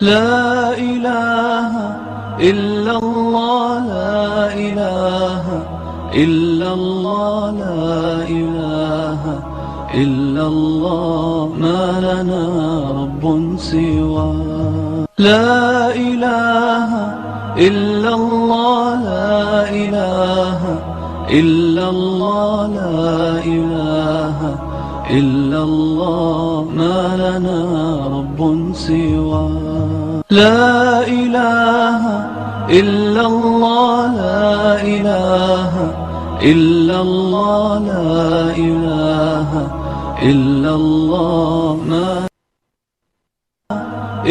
لا إله إلا الله لا إله إلا الله لا إله إلا الله ما لنا رب سوى لا إله إلا الله لا إله إلا الله لا إله إلا الله ما لنا رب سوى لا إله إلا الله لا إله إلا الله لا إله إلا الله ما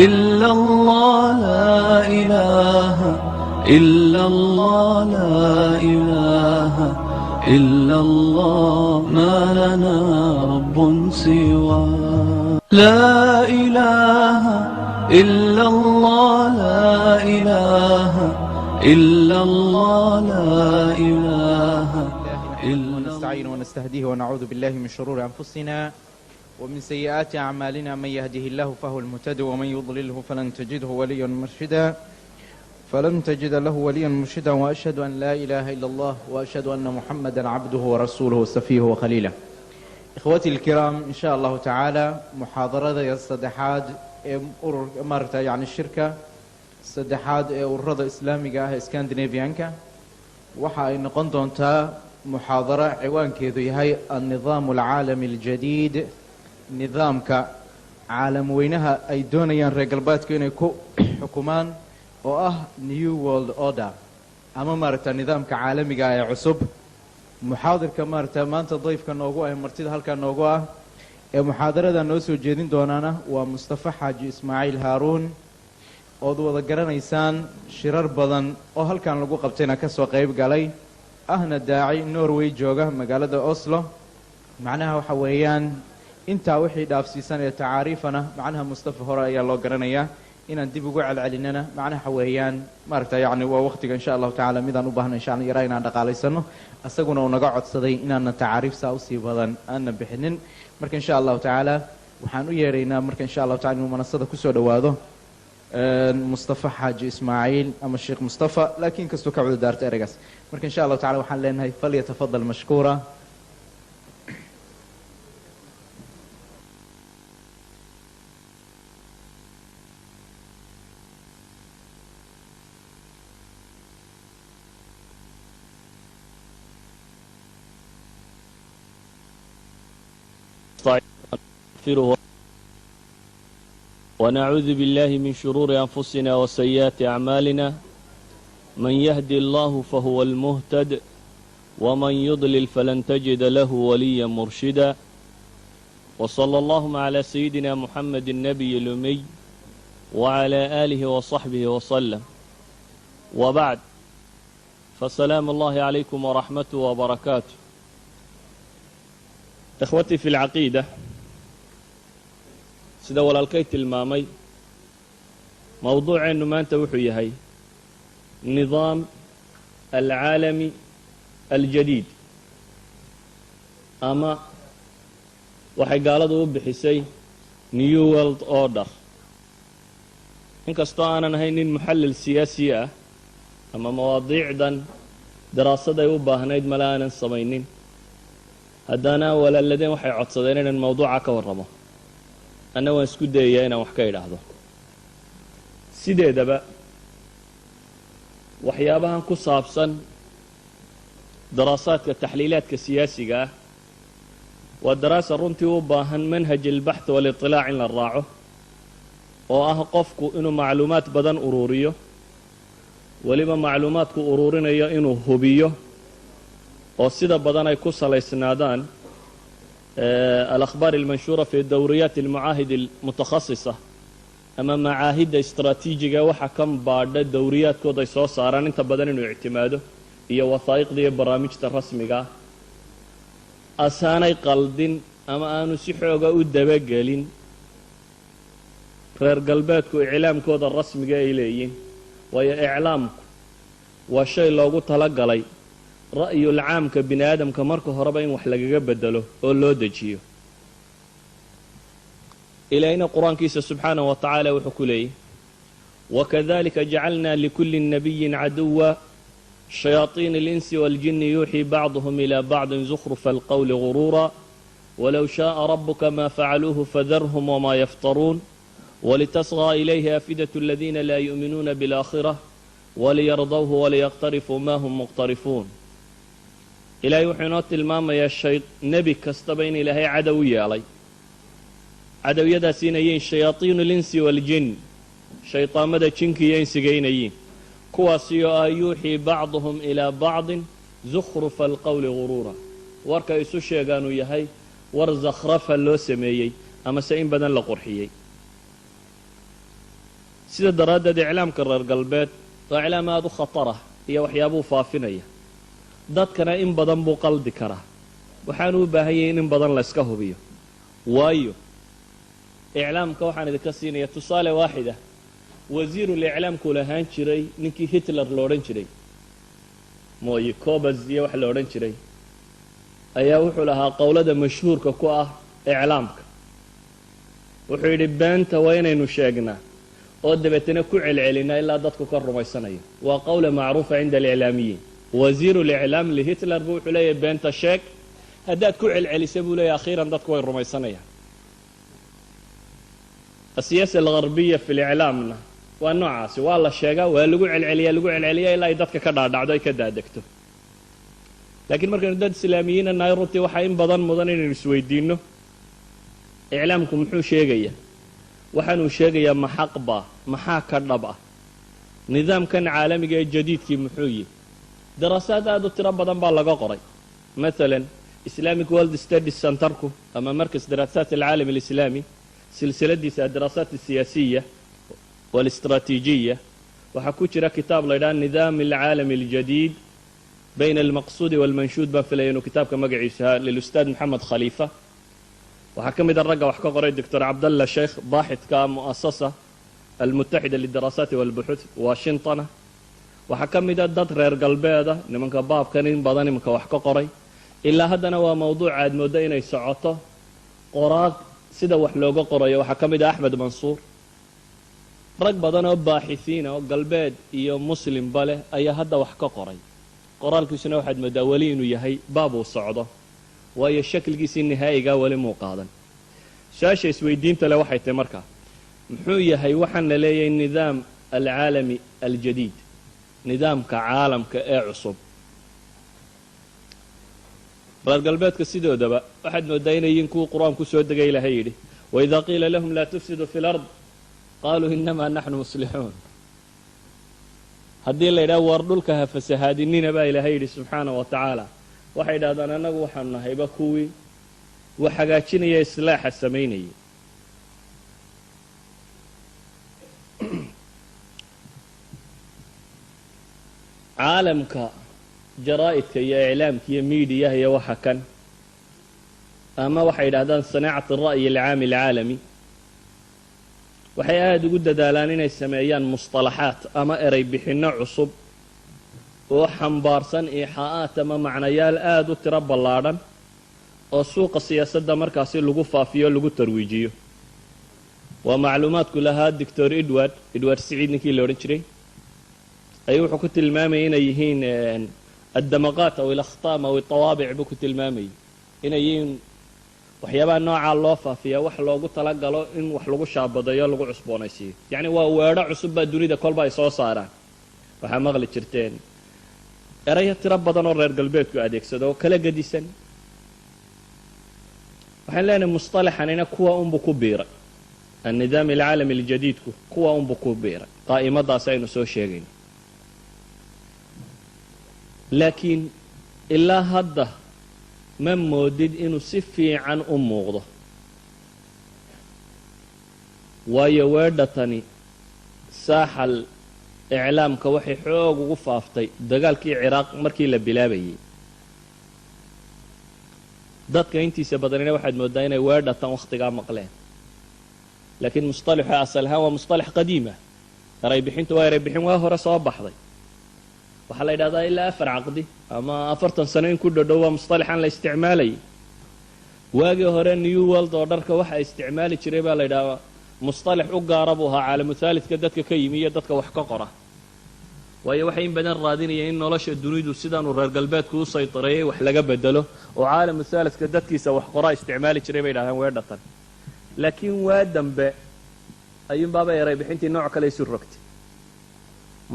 إلا الله لا إله إلا الله لا إله إلا الله ما لنا رب سوى لا إله إلا الله لا إله إلا الله لا إله إلا الله ونستعين ونستهديه ونعوذ بالله من شرور أنفسنا ومن سيئات أعمالنا. من يهده الله فهو المهتد ومن يضلله فلن تجده وليا مرشدا له وليا مرشدا. وأشهد أن لا إله إلا الله وأشهد أن محمدا عبده ورسوله وصفيه وخليله. إخوتي الكرام، إن شاء الله تعالى محاضرة الصدحات مرتا يعني الشركة الصدحات والرضا إسلامي اسكندنافيانكا waxay noqon doontaa muxaadaro ciwaankeedu yahay النظام العالمي الجديد. nidaamka caalam weynaha ay doonayaan reer galbeedku inay ku xukumaan oo ah new world order ama maaragta nidaamka caalamiga ee cusub. muxaadirka maaragta maanta dayfka noogu ah martida halka noogu ah ee muxaadarada noo soo jeedin doonaana waa Mustafa Xaaji Ismaaciil Haaruun oo wada garanaysaan shirar badan oo halkan lagu qabtayna ka soo qayb galay, ahna daaci Norway jooga magaalada Oslo. macnaha waxa weeyaan intaa wixii dhaafsiisan ee taariifana macnaha Mustafa hore ayaa loo garanayaa. inaan dib ugu celcelinana macnaha weeyaan maaragtay yani waa waqtiga insha Allah taala midaan u baahnay insha Allah inaan dhaqaaleysano, asaguna uu naga codsaday inaan taariif saa u sii badan aan bixinin. marka insha Allah taala waxaan u yeeraynaa marka insha Allah taala inuu manasada ku soo dhawaado Mustafa Xaaji Ismaaciil ama Sheekh Mustafa, laakiin kasto ka wada daarta eragaas. marka insha Allah taala waxaan leenahay falyatafadal mashkuura. ونعوذ بالله من شرور أنفسنا وسيئات أعمالنا. من يهدي الله فهو المهتد ومن يضلل فلن تجد له وليا مرشدا. وصلى اللهم على سيدنا محمد النبي الأمي وعلى آله وصحبه وسلم. وبعد، فسلام الله عليكم ورحمته وبركاته. إخوتي في العقيدة، sida walaalkay tilmaamay mawduuceenu maanta wuxuu yahay nidaam alcaalami aljadiid, ama waxay gaaladu u bixisay new world order. inkastoo aanan ahayn nin muxallil siyaasi ah ama mawaadiicdan daraasaday u baahnayd mala aanan samaynin, haddana walaaladeen waxay codsadeen inaan mawduuca ka warramo. anna waan isku dayayaa inaan wax ka idhaahdo. sideedaba waxyaabahan ku saabsan daraasaadka taxliilaadka siyaasiga ah waa daraasa runtii u baahan manhaj albaxth waliطilaac in la raaco, oo ah qofku inuu macluumaad badan ururiyo, weliba macluumaadku ururinayo inuu hubiyo oo sida badan ay ku salaysnaadaan الأخبار المنشورة في دوريات المعاهد المتخصصة أما معاهد استراتيجية وحكم بعد دوريات كود يسوى صاران انت بدن انه اعتماده هي وثائق دي برامج الرسمية أساني قلدين أما أنو سيحوغا ودبقالين غير قلباتكو إعلام كود الرسمية إليين وهي إعلامكو والشيء لو قلت لقلي رأي العام كبني آدم كمركو هربين وحلقة بدله ولو دجيو إلى أين قرآن كيسة سبحانه وتعالى وحكوليه وكذلك جعلنا لكل نبي عدوا شياطين الإنس والجن يوحي بعضهم إلى بعض زخرف القول غرورا ولو شاء ربك ما فعلوه فذرهم وما يفترون ولتصغى إليه أفئدة الذين لا يؤمنون بالآخرة وليرضوه وليقترفوا ما هم مقترفون إلهي وحينات الماما يا الشيط نبي كستبين إلهي عدوية علي عدوية دا سينيين شياطين الإنس والجن شيطان مدى جنكيين سيقينيين كواسيو يوحي بعضهم إلى بعض زخرف القول غرورا warka isu sheegaanu yahay war zakhrafa loo sameeyey ama se in badan la qurxiyey sida daraaddeed iclaamka reer galbeed waa iclaam aad u khatara iyo waxyaabuu faafinaya dadkana in badan buu qaldi karaa waxaanu u baahan yahay in badan la iska hubiyo waayo iclaamka waxaan idinka siinaya tusaale waaxida wasiirul iclaamku lahaan jiray ninkii Hitler la odhan jiray mooye Kobaz iyo wax la odhan jiray ayaa wuxuu lahaa qowlada mashhuurka ku ah iclaamka wuxuu yidhi beenta waa inaynu sheegnaa oo dabeetana ku celcelinaa ilaa dadku ka rumaysanayo waa qowla macruufa cinda aliclaamiyiin wasiiru liclaam lihitler buu wuxuu leeyahay beenta sheeg haddaad ku celcelisa buu leeyahay akhiiran dadku way rumaysanayaan asiyaasa algarbiya fi liclaamna waa noocaasi waa la sheegaa waa lagu celceliyaa ilaa ay dadka ka dhaadhacdo ay ka daadegto laakiin markaynu dad islaamiyiina nahay runtii waxaa in badan mudan inaynu isweydiinno iclaamku muxuu sheegayaa waxaanuu sheegayaa ma xaq baa maxaa ka dhab ah nidaamkan caalamiga ee jadiidkii muxuu yihi daraasaad aad u tiro badan baa laga qoray maalan islamic world studies centerku ama markas daraasaat alcaalam alislaami silsiladiisa adaraasaat alsiyaasiya waalistraatiijiya waxaa ku jira kitaab la ydhaha nidaam alcaalami aljadiid بين المقصود والمنشود بان فيلينو كتابك مقعيسها للأستاذ محمد خليفة وحكم إذا الرقة وحكا قرأي الدكتور عبد الله الشيخ باحث كمؤسسة المتحدة للدراسات والبحوث واشنطن وحكم إذا الدكتور قلبي هذا نمنك باب كان بداني منك وحكا قرأي إلا هذا هو موضوع عاد مدينة يسعته قراء سيدا وحلوقة قرأي وحكم إذا أحمد منصور رق بدانا باحثين وقلبي إيو مسلم باله أي هذا وحكا قرأي qoraalkiisuna waxaad moodaa weli inuu yahay baab uu socdo waayo shakligiisii nihaa'igaa weli muu qaadan su-aasha isweydiinta leh waxay tahay markaa muxuu yahay waxaan la leeyahay nidaam alcaalami aljadiid nidaamka caalamka ee cusub reer galbeedka sidoodaba waxaad moodaa inay yihiin kuwii qur-aanku soo degay ilahay yidhi waidaa qiila lahum laa tufsiduu fi lard qaaluu inamaa naxnu muslixuun haddii la yidhaha war dhulka ha fasahaadinina baa ilaahay yidhi subxaana wa tacaala waxay yidhahdaan annagu waxaanu nahayba kuwii wax hagaajinaya islaaxa samaynayay caalamka jaraa'idka iyo iclaamka iyo miidiyaha iyo waxa kan ama waxay yidhahdaan sanaacat alra'yi alcaami alcaalami waxay aada ugu dadaalaan inay sameeyaan musطalaxaat ama erey bixinno cusub oo xambaarsan iixaa'aat ama macnayaal aada u tiro ballaadhan oo suuqa siyaasadda markaasi lagu faafiyo lagu tarwiijiyo waa macluumaadku lahaa doctor edward siciid ninkii la odhan jiray ayuu wuxuu ku tilmaamayay inay yihiin addamaqaat aw ilakhtaam aw itawaabic buu ku tilmaamayay inay yihiin waxyaabaha noocaa loo faafiyaa wax loogu talagalo in wax lagu shaabadayo lagu cusboonaysiiyo yacni waa weedho cusub baa dunida kolba ay soo saaraan waxaa maqli jirteen erayo tiro badan oo reer galbeedku adeegsado oo kala gedisan waxaan leenahay musطalaxanina kuwa unbu ku biiray annidaam alcaalami aljadiidku kuwa unbu ku biiray qaa'imadaas aynu soo sheegayno laakiin ilaa hadda ma moodid inuu si fiican u muuqdo waayo weedhatani saaxal iclaamka waxay xoog ugu faaftay dagaalkii ciraaq markii la bilaabayay dadka intiisa badanina waxaad mooddaa inay weedhatan wakhtigaa maqleen laakiin musطalaxu asal ahaan waa musطalax qadiima eray bixintu waa eray bixin waa hore soo baxday waxaa la yidhahdaa ilaa 4 caqdi ama 40 sano in ku dhodhow waa musطalaxan la isticmaalayay waagii hore new world oo dharka waxa isticmaali jiray baa la yidhahdaa musطalax u gaara buu ahaa caalamu haalidka dadka ka yimi iyo dadka wax ka qora waayo waxay in badan raadinayeen in nolosha dunidu sidaanuu reer galbeedku u saytareeyey wax laga bedelo oo caalamu haalidka dadkiisa wax qoraa isticmaali jiray bay idhahdeen weedhatan laakiin waa dambe ayuunbaaba eray bixintii nooc kale isu rogtay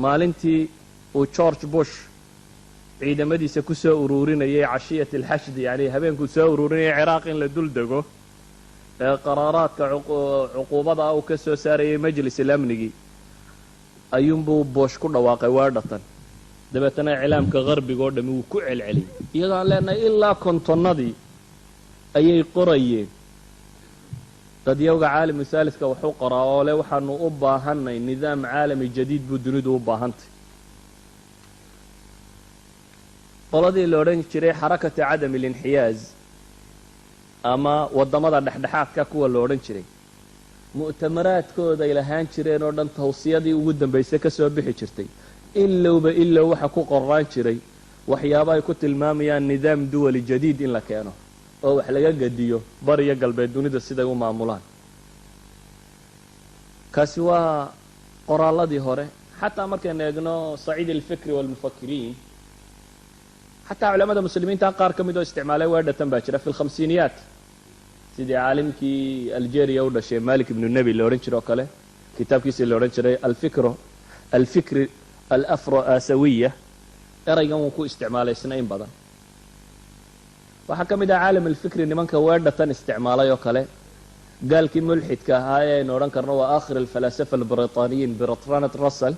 maalintii uu george bush ciidamadiisa ku soo uruurinayay cashiyat alxashdi yani habeenkuu soo uruurinayay ciraaq in la dul dego ee qaraaraadka cuquubada uu ka soo saarayay majlis ilamnigii ayuunbuu boosh ku dhawaaqay weedhatan dabeetana iclaamka qarbiga oo dhammi wuu ku celceliyey iyadoo aan leenahay ilaa kontonnadii ayay qorayeen dadyowga caalamu haalidka waxu qoraa oo le waxaanu u baahanay nidaam caalami jadiid buu dunidu u baahantay qoladii la odhan jiray xarakata cadam alinxiyaaz ama waddamada dhexdhexaadka kuwa la odhan jiray mu'tamaraadkooda ay lahaan jireen oo dhan tawsiyadii ugu dambaysay ka soo bixi jirtay ilowba ilow waxa ku qoraan jiray waxyaaba ay ku tilmaamayaan nidaam duwali jadiid in la keeno oo wax laga gediyo bariyo galbeed dunida siday u maamulaan kaasi waa qoraalladii hore xataa markaynu eegno saciid alfikri waalmufakiriin xataa culamada muslimiinta qaar ka mid oo isticmaalay weedhatan baa jira fi lkhamsiiniyaat sidii caalimkii algeria u dhashay malik ibnu nebi la odhan jiro oo kale kitaabkiisii la odhan jiray alfikri alafro asawiya eraygan wuu ku isticmaalay isna in badan waxaa ka mid ah caalam alfikri nimanka weedhatan isticmaalay oo kale gaalkii mulxidka ahaa ee aynu odhan karno waa aakhir alfalasafa albriطaaniyiin bertrand russell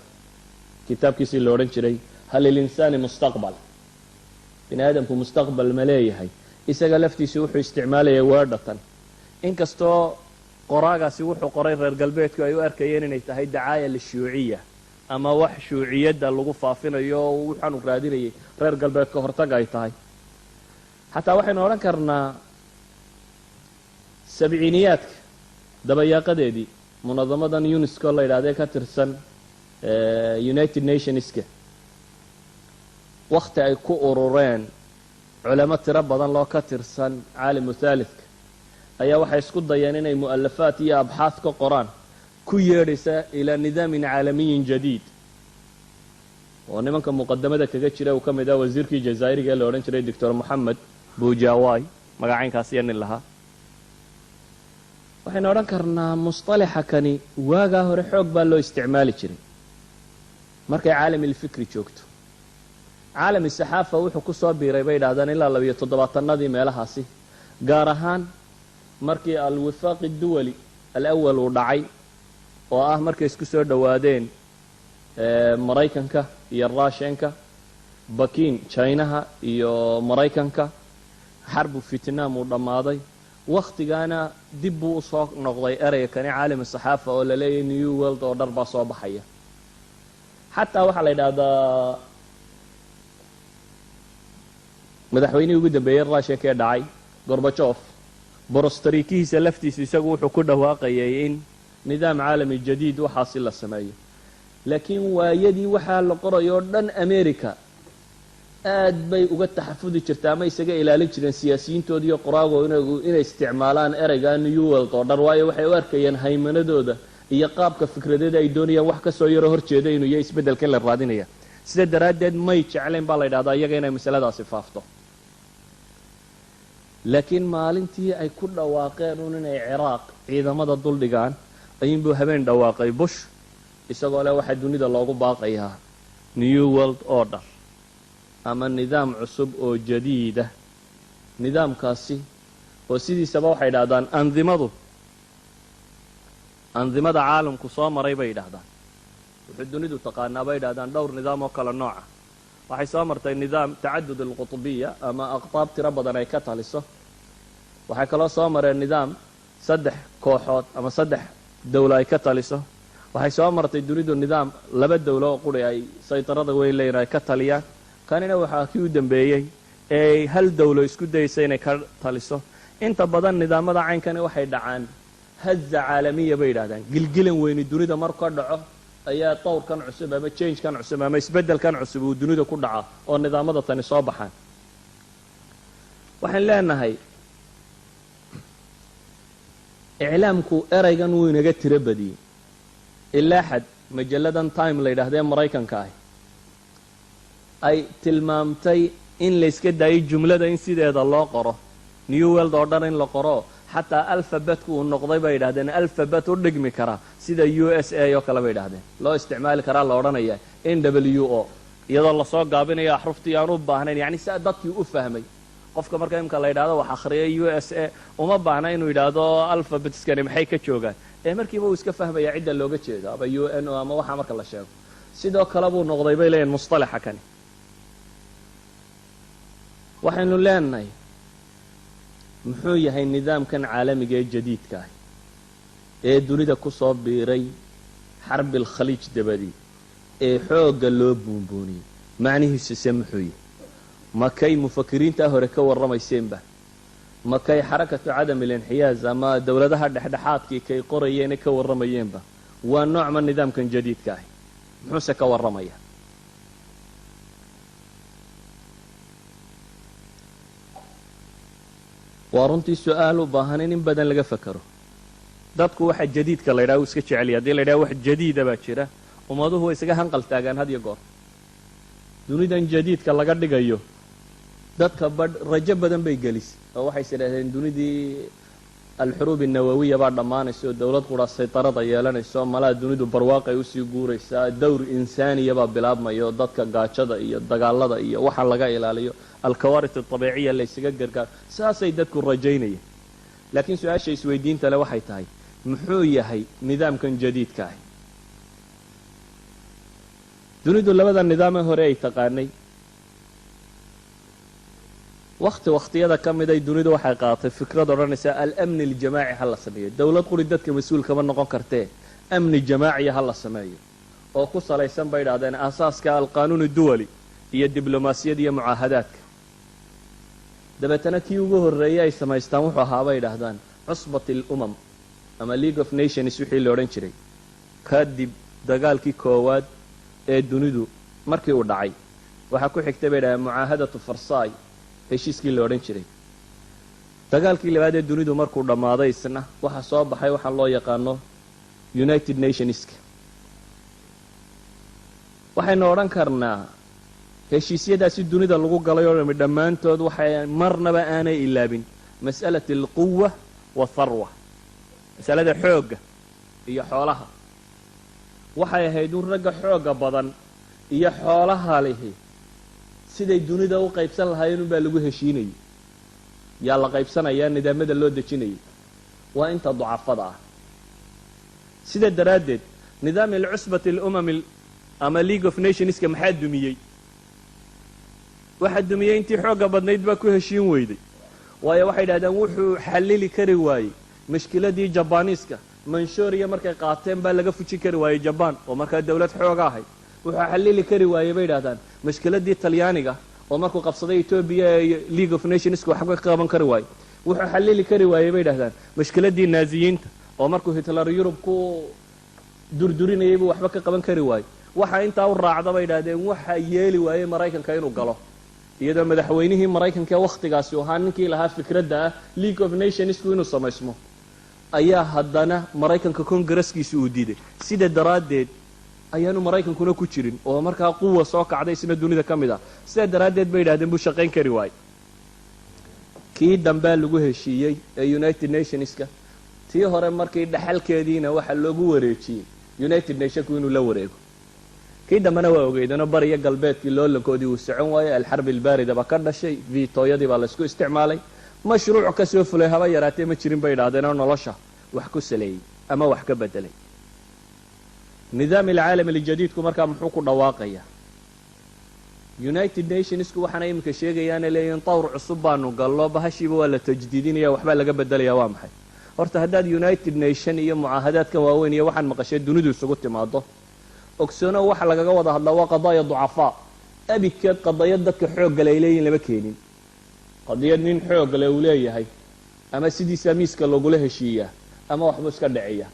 kitaabkiisii la odhan jiray hal lilinsaani mustaqbal bini aadamku mustaqbal ma leeyahay isaga laftiisu wuxuu isticmaalayay weedhatan inkastoo qoraagaasi wuxuu qoray reer galbeedku ay u arkayeen inay tahay dacaaya lishuuciya ama wax shuuciyadda lagu faafinayo oo waxaanu raadinayay reer galbeedka hortaga ay tahay xataa waxaynu odhan karnaa sabciiniyaadka dabayaaqadeedii munadamadan unesco la yidhahdee ka tirsan united nationska wakhti ay ku urureen culamo tiro badan loo ka tirsan caalamu haalidka ayaa waxay isku dayeen inay mu'alafaat iyo abxaad ka qoraan ku yeedhaysa ilaa nidaamin caalamiyin jadiid oo nimanka muqadamada kaga jira uu ka mid ah wasiirkii jazaa'iriga ee la odhan jiray doctor moxamed buujawai magacaynkaas iyo nin lahaa waxaynu odhan karnaa musطalaxa kani waagaa hore xoog baa loo isticmaali jiray markay caalami alfikri joogto caalami saxaafa wuxuu ku soo biiray bay idhahdaan ilaa 17-adii meelahaasi gaar ahaan markii alwifaaqi duwali alawal uu dhacay oo ah markay isku soo dhowaadeen maraykanka iyo raashenka bakiin jinaha iyo maraykanka xarbu vietnam uu dhammaaday wakhtigaana dib buu usoo noqday ereyga kani caalami saxaafa oo la leeyahay new world oo dhar baa soo baxaya xataa waxaa la yidhaahdaa madaxweynihii ugu dambeeyey raashinka ee dhacay gorbajof borostarikihiisa laftiisu isagu wuxuu ku dhawaaqayay in nidaam caalami jadiid waxaasi la sameeyo laakiin waayadii waxaa la qorayo o dhan america aad bay uga taxafudi jirta ama isaga ilaalin jireen siyaasiyiintooda iyo qoraago inay isticmaalaan ereyga new world oo dhan waayo waxay u arkayeen haymanadooda iyo qaabka fikradeeda ay doonayaan wax kasoo yaro horjeeda inuu iyo isbeddelkan la raadinaya sida daraaddeed may jeclayn baa la yidhahdaa iyaga inay masaladaasi faafto laakiin maalintii ay ku dhawaaqeen un inay ciraaq ciidamada duldhigaan ayuunbuu habeen dhawaaqay bush isagoo leh waxaa dunida loogu baaqayaa new world order ama nidaam cusub oo jadiida nidaamkaasi oo sidiisaba waxay idhahdaan andimada caalamku soo maray bay idhahdaan wuxuu dunidu taqaanaa bay idhahdaan dhowr nidaam oo kala nooca waxay soo martay nidaam tacadud alqutbiya ama aqtaab tiro badan ay ka taliso waxay kaloo soo mareen nidaam 3 kooxood ama 3 dawlo ay ka taliso waxay soo martay dunidu nidaam 2 dawlo oo quri ay saytarada weyn leeyihiin ay ka taliyaan kanina waxaa kii u dambeeyey ee hal dawlo isku dayaysa inay ka taliso inta badan nidaamada caynkani waxay dhacaan haza caalamiya bay yidhahdaan gilgilan weyni dunida marku ka dhaco ayaa tawrkan cusub ama changekan cusub ama isbeddelkan cusub uu dunida ku dhaca oo nidaamada tani soo baxaan waxaan leenahay iclaamku eraygan wuu inaga tiro badiyey ilaa xad majalladan time la yidhahdee maraykanka ah ay tilmaamtay in layska daayay jumlada in sideeda loo qoro new world oo dhan in la qoro xataa alfabetku uu noqday bay yidhahdeen alfabet u dhigmi karaa sida USA oo kale bay yidhahdeen loo isticmaali karaa la odhanaya NWO iyadoo lasoo gaabinayo axruftii aan u baahnayn yacni si dadkii u fahmay qofka marka imka la yidhahdo wax akhriyay USA uma baahna inuu yidhaahdo alfabetskani maxay ka joogaan markiiba uu iska fahmaya cidda looga jeedo ama UN ama waxa marka la sheego sidoo kale buu noqday bay leeyihin mustalaxa kani waxaynu leenahay muxuu yahay nidaamkan caalamiga ee jadiidka ah ee dunida ku soo biiray xarbil khaliij dabadii ee xoogga loo buunbuuniyey macnihiisu se muxuu yahay makay mufakiriinta hore ka warramayseenba makay xarakatu cadam ilinxiyaaz ama dowladaha dhexdhexaadkii kay qorayeene ka warramayeenba waa noocma nidaamkan jadiidka ah muxuuse ka warramaya waa runtii su-aal u baahan in badan laga fakaro dadku waxa jadiidka la yidhaha uu iska jecelya haddii la yidhaha wax jadiida baa jira ummaduhu way isaga hanqal taagaan had iyo goor dunidan jadiidka laga dhigayo dadka badh rajo badan bay gelisay oo waxay sidhahdeen dunidii alxuruub الnawawiya baa dhammaanaysa oo dowlad qura saytarada yeelanayso malaha dunidu barwaaqay usii guuraysaa dowr insaaniya baa bilaabmaya oo dadka gaajada iyo dagaalada iyo waxa laga ilaaliyo alkawaarit الطabiiciya la ysaga gargaaro saasay dadku rajaynayeen laakiin su-aasha isweydiinta le waxay tahay muxuu yahay nidaamkan jadiidka ah dunidu labada nidaamee hore ay taqaanay wakhtiyada ka mid ay dunidu waxay qaadatay fikrad odhanaysa alamni aljamaaci ha la sameeyo dowlad quri dadka mas-uul kama noqon kartee amni jamaaciya ha la sameeyo oo ku salaysan bay idhahdeen aasaaska alqaanuun duwali iyo diblomaasiyada iyo mucaahadaadka dabeetana kii ugu horreeyey ay samaystaan wuxuu ahaa bay idhaahdaan cusbat alumam ama league of nations wixii la odhan jiray kadib dagaalkii koowaad ee dunidu markii uu dhacay waxaa ku xigtay bay idhahdeen mucaahadatu farsay heshiiskii la odhan jiray dagaalkii labaad ee dunidu markuu dhammaaday isna waxaa soo baxay waxaa loo yaqaano united nationska waxaynu odhan karnaa heshiisyadaasi dunida lagu galay oo dhami dhammaantood waxay marnaba aanay ilaabin mas'alati alquwa watharwa masalada xoogga iyo xoolaha waxay ahayd un ragga xoogga badan iyo xoolaha lihi siday dunida u qaybsan lahaayeen unbaa lagu heshiinayay yaa la qaybsanayaa nidaamada loo dejinayay waa inta ducafada ah sida daraaddeed nidaam alcusbati alumam ama league of nationska maxaa dumiyey waxaa dumiyey intii xoogga badnayd baa ku heshiin weyday waayo waxay idhahdeen wuxuu xallili kari waayey mashkiladii jabaniiska manshuriya markay qaateen baa laga fujin kari waayey jabaan oo markaa dowlad xooga ahayd wuxuu xallili kari waayey bay idhahdaan mashkiladii talyaaniga oo markuu qabsaday etoobiya ee league of nationska waxba ka qaban kari waayey wuxuu xallili kari waayey bay idhahdaan mashkiladii naaziyiinta oo markuu hitler yurub ku durdurinayay buu waxba ka qaban kari waayey waxa intaa u raacda bay idhahdeen waxa yeeli waayey maraykanka inuu galo iyadoo madaxweynihii maraykanka ee wakhtigaasi ahaa ninkii lahaa fikradda ah league of nationsku inuu samaysmo ayaa haddana maraykanka kongareskiisa uu diiday sida daraaddeed ayaanu maraykankuna ku jirin oo markaa quwa soo kacday isna dunida ka mid ah sidaa daraaddeed bay idhahdeen buu shaqayn kari waayey kii dambea lagu heshiiyey ee united nationska tii hore markii dhaxalkeediina waxaa loogu wareejiyey united nationku inuu la wareego kii dambena waa ogeydano bariyo galbeedkii loolankoodii uu socon waayey alxarbi albaarida baa ka dhashay vitooyadii baa laysku isticmaalay mashruuc ka soo fulay haba yaraatee ma jirin bay idhahdeen oo nolosha wax ku saleeyey ama wax ka bedelay nidaam alcaalam aljadiidku markaa muxuu ku dhawaaqayaa united nationsku waxaana iminka sheegayaana leeyihin tawr cusub baanu gallo bahashiiba waa la tajdiidinaya waxbaa laga bedelaya waa maxay horta haddaad united nation iyo mucaahadaadkan waaweyn iyo waxaan maqashee dunidu isugu timaado ogsoono waxa lagaga wada hadlaa waa qadaaya ducafaa abidkeed qadayad dadka xooggale ay leeyihin lama keenin qadiyad nin xooggale uu leeyahay ama sidiisa miiska lagula heshiiyaa ama waxbuu iska dhiciya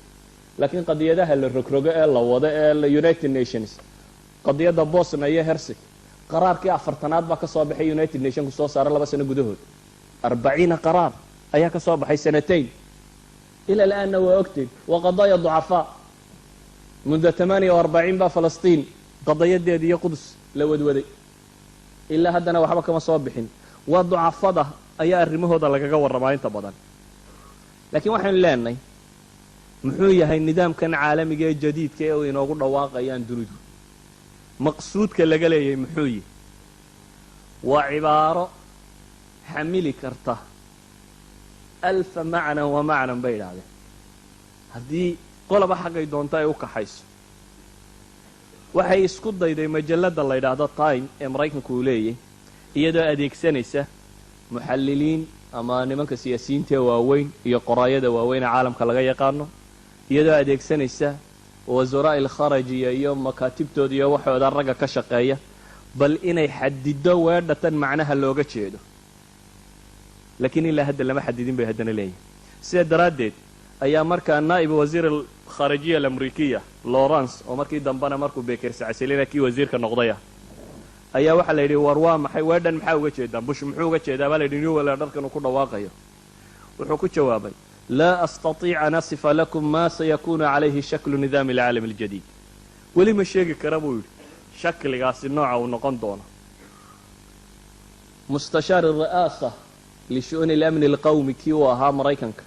laakiin qadiyadaha la rogrogo ee la wado ee united nations qadiyadda bosna iyo hersig qaraarkii 40aad baa ka soo baxay united nationku soo saaray 2 sano gudahood 40 qaraar ayaa ka soo baxay sanatayn ila alaanna waa ogteed waa qadaaya ducafaa muddo 48 baa falastiin qadayadeeda iyo qudus la wadwaday ilaa haddana waxba kama soo bixin waa ducafada ayaa arrimahooda lagaga warramaa inta badan laakiin waxaynu leenahay muxuu yahay nidaamkan caalamiga ee jadiidka ee inoogu dhawaaqayaan dunidu maqsuudka laga leeyahay muxuu yahay waa cibaaro xamili karta alfa macnan wa macnan bay idhaahdeen haddii qoloba xaggay doonto ay u kaxayso waxay isku dayday majalladda la yidhaahdo time ee maraykanku uu leeyahy iyadoo adeegsanaysa muxalliliin ama nimanka siyaasiyiinta ee waaweyn iyo qoraayada waaweyn ee caalamka laga yaqaano iyadoo adeegsanaysa wasaraa ilkharajiya iyo makaatibtooda iyo waxooda ragga ka shaqeeya bal inay xadido weedhatan macnaha looga jeedo laakiin ilaa hadda lama xadidin bay haddana leeyihin sidaa daraaddeed ayaa markaa naa'ib wasiir alkharajiya alamrikiya lawrence oo markii dambena markuu bekersa casilina kii wasiirka noqdaya ayaa waxaa la yidhi war waa maxay weedhan maxaa uga jeedaan bush muxuu uga jeedaa baa la yidhi new wala dharkan uu ku dhawaaqayo wuxuu ku jawaabay laa astatiic an asifa lakum ma sayakunu calayhi shaklu nidaami alcaalami aljadiid weli ma sheegi kara buu yidhi shakligaasi nooca uu noqon doono mustashaar alri'aasa lishu'uni alamni alqawmi kii uu ahaa maraykanka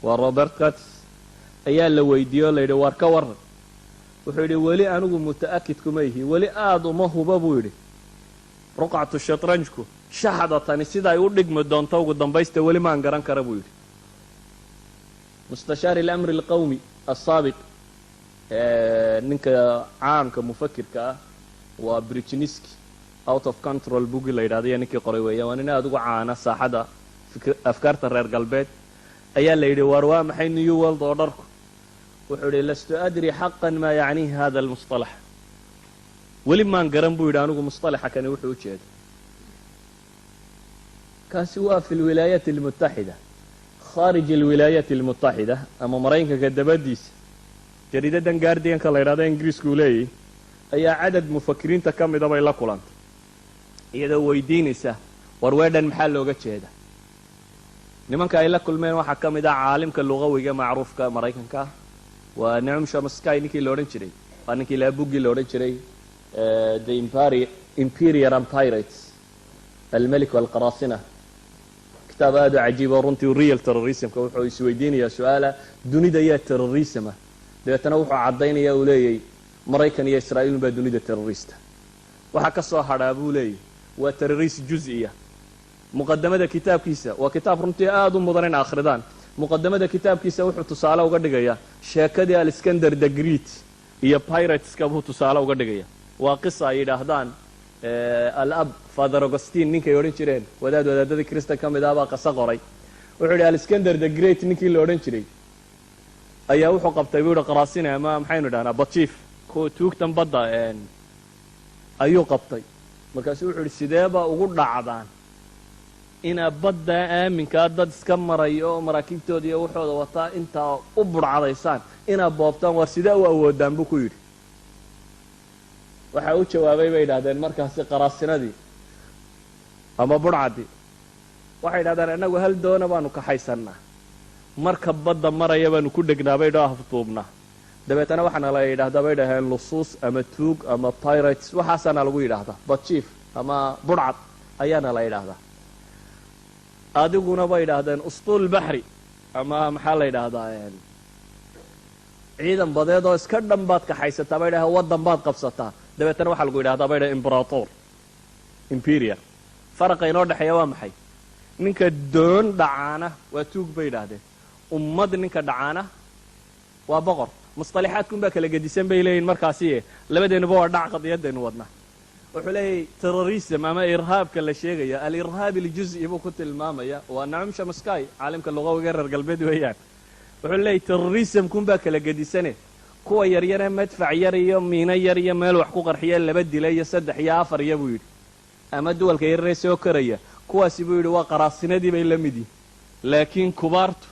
waa robert curtis ayaa la weydiiyey oo la yidhi waar ka warran wuxuu yidhi weli anigu muta'akid kuma ihi weli aada uma huba buu yidhi ruqcatu shatranjku shaxda tani sida ay u dhigmi doonto ugu dambaysta weli maan garan kara buu yidhi mustashaar alamri alqawmi asaabiq ninka caamka mufakirka ah waa brigniski out of control bugi la yidhahdo iyo ninkii qoray weeyaan waa nin aada ugu caana saaxada afkaarta reer galbeed ayaa la yidhi waar waa maxay new world oo dharku wuxuu yidhi lastu adri xaqan maa yacnihi hada almusطalax weli maan garan buu yidhi anigu musطalaxa kani wuxuu u jeeda kaasi waa fi lwilaayaat almutaxida khaarij alwilaayaat almutaxida ama maraykanka dabadiisa jariidadan guardianka la yidhahdo ingiriisku uu leeyahy ayaa cadad mufakiriinta ka mida bay la kulantay iyadoo weydiinaysa war weedhan maxaa looga jeeda nimanka ay la kulmeen waxaa ka mid ah caalimka lugawiga macruufka maraykanka ah waa nicum chomsky ninkii la odhan jiray waa ninkii laa buggii la odhan jiray the imperial and pirates almelik walqarasina kitaab aada u cajiib oo runtii real terrorismka wuxuu isweydiinayaa su-aala dunida yaa terrorisma dabeetana wuxuu caddaynaya uu leeyahy maraykan iyo israa'iil baa dunida terrorista waxaa ka soo hadhaa buu leeyahy waa terrorist juz-iya muqadamada kitaabkiisa waa kitaab runtii aada u mudan in akhridaan muqadamada kitaabkiisa wuxuu tusaale uga dhigayaa sheekadii aliskander the great iyo pirateska buu tusaale uga dhigaya waa qisa ay yidhaahdaan alab father augustine ninkay odhan jireen wadaadadii kristan ka mid ah baa qasa qoray wuxuu yidhi aliskander the great ninkii la odhan jiray ayaa wuxuu qabtay buu yihi qarasine ama maxaynu idhahnaa bajiif tuugtan badda ayuu qabtay markaasu wuxuu yidhi sideeba ugu dhacdaan inaa badda aaminkaa dad iska marayo oo maraakiibtooda iyo waxooda wataa intaa u burcadaysaan inaad boobtaan war sidee u awoodaan buu ku yidhi waxaa u jawaabay bay yidhahdeen markaasi qaraasinadii ama burcadii waxay yidhahdeen innagu hal doona baanu kaxaysannaa marka badda maraya baanu ku dhegnaa bay dhoo afduubnaa dabeetana waxaana la yidhahdaa bay dhaheen lusuus ama tuug ama pirates waxaasaana lagu yidhaahdaa bajiif ama burcad ayaana la yidhaahdaa adiguna bay yidhaahdeen ustuul baxri ama maxaa la yidhaahdaa ciidan badeed oo iska dhan baad kaxaysataa bay dhaheen waddan baad qabsataa dabeetana waxaa lagu yidhahdaa bay dhahen imberator imperial faraqa inoo dhexeeya waa maxay ninka doon dhacaana waa tuug bay yidhaahdeen ummad ninka dhacaana waa boqor musطalaxaadkun baa kala gedisan bay leeyihin markaasi labadeenuba waa dhac qadiyadaynu wadnaa wuxuu leeyahy terrorism ama irhaabka la sheegaya alirhaab aljuز'i buu ku tilmaamaya waa nicum chomsky caalimka lugawiga reer galbeed weeyaan wuxuu leeyahy terrorismkun baa kala gedisane kuwa yaryare madfac yar iyo miino yar iyo meel wax ku qarxiya 2 dila iyo 3 iyo 4 iyo buu yidhi ama duwalka yarare soo koraya kuwaasi buu yidhi waa qaraasinadii bay la mid yihin laakiin kubaartu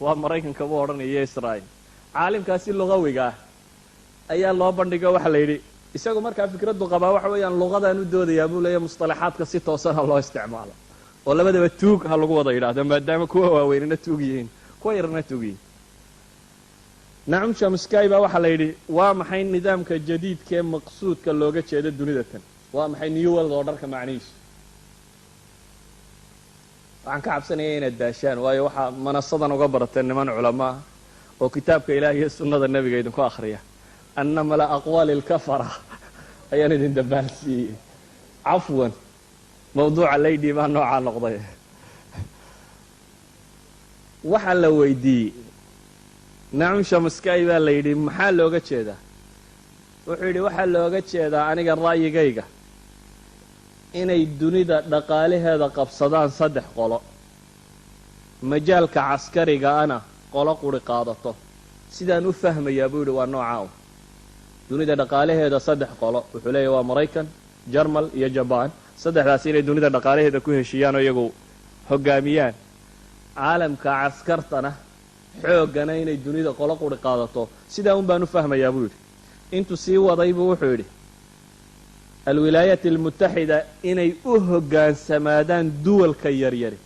waa maraykanka buu odhanaya israa'iil caalimkaasi lugawiga ah ayaa loo bandhigo waxa la yidhi isagu markaa fikraddu qabaa waxa weeyaan luqadaan u doodayaa buu leeyahy musطalaxaadka si toosana loo isticmaalo oo labadaba tuug ha lagu wada yidhaahdo maadaama kuwa waaweynina tuug yihiin kuwa yarna tuug yihiin nacam shamsky baa waxaa la yidhi waa maxay nidaamka jadiidkaee maqsuudka looga jeedo dunida tan waa maxay new world oo dharka macnihiisu waxaan ka cabsanaya inaad daashaan waayo waxaa manasadan uga barateen niman culamo ah oo kitaabka ilaah iyo sunnada nebiga idinku akhriya anna mala aqwaali lkafara ayaan idin dabaalsiiyey cafwan mawduuca laydhii baa noocaa noqday waxaa la weydiiyey nacam shamsky baa la yidhi maxaa looga jeedaa wuxuu yidhi waxaa looga jeedaa aniga ra'yigayga inay dunida dhaqaalaheeda qabsadaan 3 qolo majaalka caskariga ana qolo quri qaadato sidaan u fahmayaa buu yidhi waa noocaa u dunida dhaqaalaheeda 3 qolo wuxuu leeyahy waa maraykan jarmal iyo jabaan saddexdaas inay dunida dhaqaalaheeda ku heshiiyaan oo iyagu hoggaamiyaan caalamka caskartana xooggana inay dunida qolo quri qaadato sidaa un baan u fahmayaa buu yidhi intuu sii waday buu wuxuu yidhi alwilaayaat almutaxida inay u hoggaansamaadaan duwalka yaryari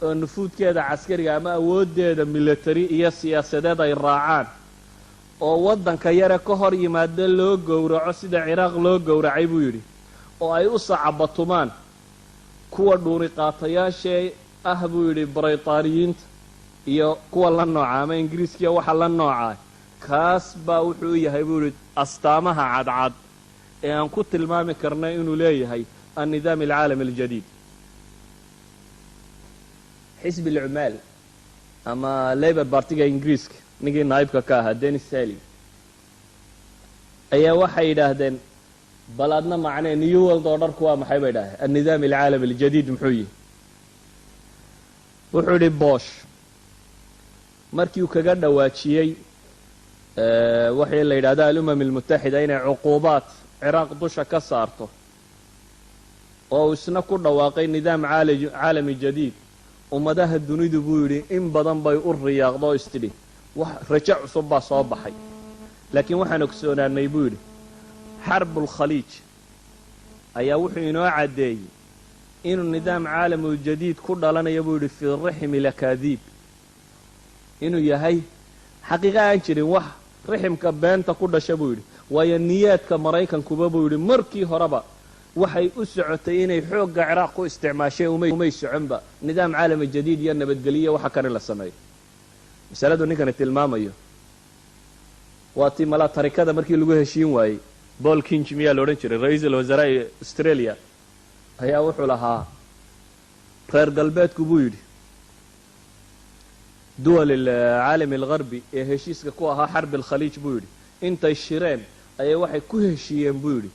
oo nufuudkeeda caskariga ama awooddeeda military iyo siyaasadeed ay raacaan oo waddanka yare ka hor yimaado loo gowraco sida ciraaq loo gowracay buu yidhi oo ay u sacabatumaan kuwa dhuuni qaatayaashee ah buu yidhi baraytaaniyiinta iyo kuwa la nooca ama ingiriiskiya waxa la noocaa kaas baa wuxuu yahay buu yidhi astaamaha cadcad ee aan ku tilmaami karnay inuu leeyahay annidaam alcaalami aljadiid xisbi alcumaal ama labor bartiga ingiriiska ninkii naa'ibka ka ahaa denis salim ayaa waxay yidhaahdeen bal adna macnee new world oo dharku waa maxay bay idhaaheen annidaam alcaalami aljadiid muxuu yihi wuxuu yidhi bosh markii uu kaga dhawaajiyey waxii la yidhahda alumam almutaxida inay cuquubaad ciraaq dusha ka saarto oo uu isna ku dhawaaqay nidaam caalami jadiid ummadaha dunidu buu yidhi in badan bay u riyaaqdo oo istidhi wax rajo cusub baa soo baxay laakiin waxaan ogsoonaanay buu yidhi xarbulkhaliij ayaa wuxuu inoo caddeeyey inuu nidaam caalamuljadiid ku dhalanayo buu yidhi fii rixmi lakaadiib inuu yahay xaqiiqa aan jirin wax riximka beenta ku dhasha buu yidhi waayo niyaadka maraykankuba buu yidhi markii horeba waxay u socotay inay xoogga ciraaq ku isticmaasheen umay soconba nidaam caalami jadiid iyo nabadgeliya waxa kan in la sameeyo masaladu ninkani tilmaamayo waa tii malaa tarikada markii lagu heshiin waayey bol kinj miyaa la odhan jiray ra-iisul wasaaraha australia ayaa wuxuu lahaa reer galbeedku buu yidhi duwal alcaalami algarbi ee heshiiska ku ahaa xarbi alkhaliij buu yidhi intay shireen ayay waxay ku heshiiyeen buu yidhi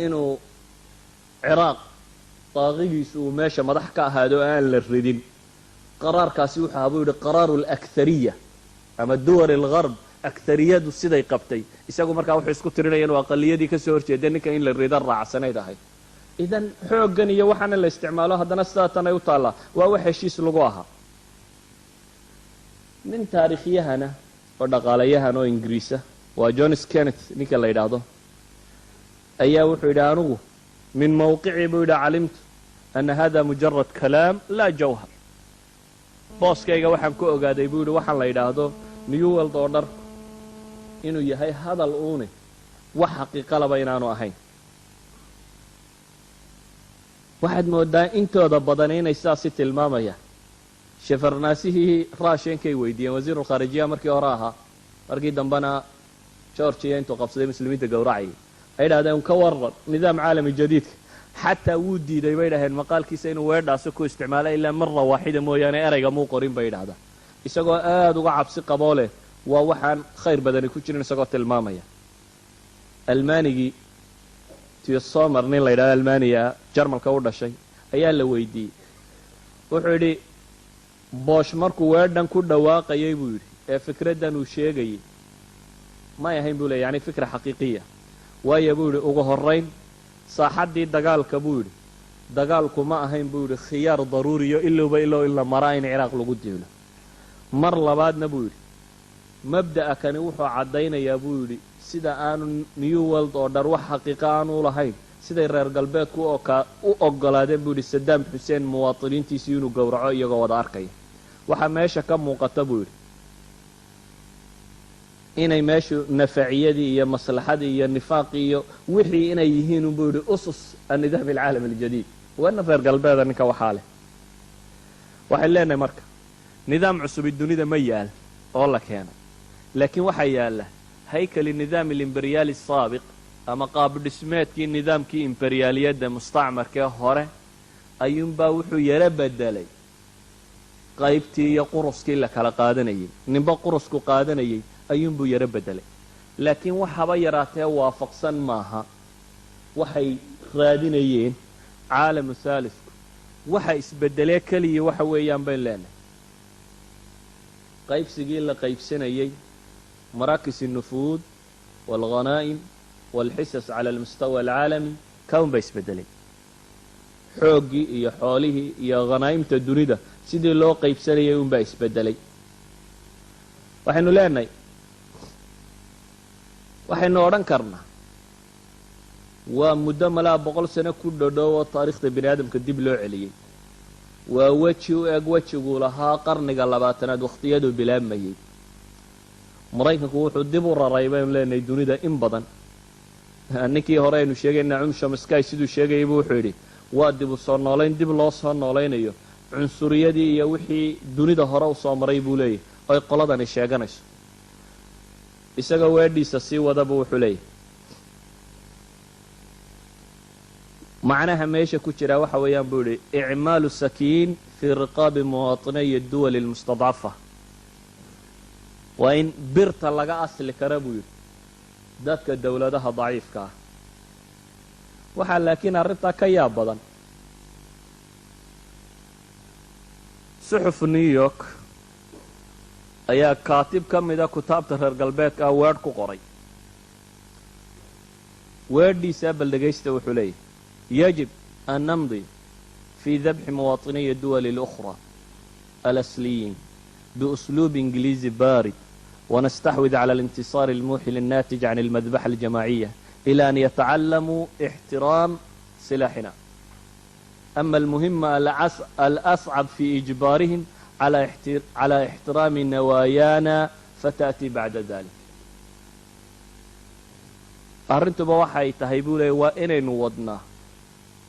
inuu ciraaq daaqigiisu uu meesha madax ka ahaado aan la ridin qaraarkaasi wuxuu ahaa buu yidhi qaraaru alakhariya ama duwal algarb akhariyadu siday qabtay isagu markaa wuxuu isku tirinaya inuu aqaliyadii ka soo horjeeda ninka in la rida raacsanayd ahayd idan xooggan iyo waxaana la isticmaalo haddana sidaa tan ay u taallaa waa wax heshiis lagu ahaa nin taariikhyahana oo dhaqaalayahan oo ingiriisa waa johns kenneth ninka la yidhaahdo ayaa wuxuu yidhi anugu min mawqicii buu yidhi calimtu ana hada mujarad kalaam laa jawhar booskayga waxaan ku ogaaday buu yidhi waxaan la yidhaahdo new world oo dharku inuu yahay hadal uune wax xaqiiqalaba inaanu ahayn waxaad moodaa intooda badan inay sidaasi tilmaamayaan shefarnaasihii raashinkay weydiiyeen wasiirulkhaarijiya markii hore ahaa markii dambena georgiya intuu qabsaday muslimiinta gowracayay ay idhahdeen ka waran nidaam caalami jadiidka xataa wuu diiday bay dhaheen maqaalkiisa inuu weedhaasi ku isticmaalo ilaa mara waaxida mooyaane erayga muu qorin bay idhahdaan isagoo aada uga cabsi qaboo leh waa waxaan khayr badani ku jirin isagoo tilmaamaya almaanigii tsomer nin la yidhahdo almaniya jarmalka u dhashay ayaa la weydiiyey wuxuu yidhi boosh markuu weedhan ku dhawaaqayay buu yidhi ee fikraddan uu sheegayay may ahayn buu leey yani fikra xaqiiqiya waayo buu yidhi ugu horrayn saaxaddii dagaalka buu yidhi dagaalku ma ahayn buu yidhi khiyaar daruuriyo ilowba ilow in la maraa in ciraaq lagu diilo mar labaadna buu yidhi mabda'a kani wuxuu caddaynayaa buu yidhi sida aanu new world oo dhar wax xaqiiqa aanu lahayn siday reer galbeedku u oggolaadeen buu yidhi sadaam xuseen muwaatiniintiisii inuu gowraco iyagoo wada arkaya waxaa meesha ka muuqata buu yidhi inay meeshu nafaciyadii iyo maslaxadii iyo nifaaqii iyo wixii inay yihiin unbuu yidhi usus annidaam alcaalam aljadiid waana reer galbeeda ninka waxaa leh waxay leenahay marka nidaam cusubi dunida ma yaal oo la keenay laakiin waxaa yaalla haykali nidaam alimberyaali asaabiq ama qaab dhismeedkii nidaamkii imberiyaaliyadda mustacmarkee hore ayuunbaa wuxuu yaro bedelay qaybtii iyo quruskii la kala qaadanayay ninba qurusku qaadanayay ayuunbuu yaro bedelay laakiin waxaba yaraatee waafaqsan maaha waxay raadinayeen caalamu haalisku waxa isbedelee keliya waxa weeyaan bayn leenahay qaybsigii la qaybsanayay maraakis الnufuud wاlghanaa'im wاlxisas cala almustawa alcaalami kawn ba isbedelay xooggii iyo xoolihii iyo khanaa'imta dunida sidii loo qaybsanayay unbaa isbedelay waxaynu leenahay waxaynu odhan karnaa waa muddo malaa 100 sano ku dhodhow oo taariikhda bini aadamka dib loo celiyey waa weji u eg wejiguu lahaa qarniga 20aad wakhtiyaduu bilaabmayey maraykanku wuxuu dib u raray baynu leenahay dunida in badan ninkii hore aynu sheegayna Chomsky siduu sheegayay buu wuxuu yidhi waa dib u soo noolayn dib loo soo noolaynayo cunsuriyadii iyo wixii dunida hore u soo maray buu leeyahay oy qoladani sheeganayso isagoo weedhiisa sii wadaba wuxuu leeyahay macnaha meesha ku jira waxa weeyaan buu yidhi icmaalu sakiin fii riqaabi muwaatiniyi adduwali almustadcafa waa in birta laga asli kara buu yidhi dadka dowladaha daciifka ah waxaa laakiin arrintaa ka yaab badan suxuf new york ayaa kaatib ka mida kutaabta reer galbeedka ah weedh ku qoray weedhiisaa bal dhegaysta wuxuu leeyahay يجب أن نمضي في ذبح مواطني الدول الأخرى الأصليين بأسلوب إنجليزي بارد ونستحوذ على الانتصار الموحل الناتج عن المذبحة الجماعية إلى أن يتعلموا احترام سلاحنا أما المهمة الأصعب في إجبارهم على احترام نوايانا فتأتي بعد ذلك أرنتم waxay tahay buu leeyahay waa inaynu wadnaa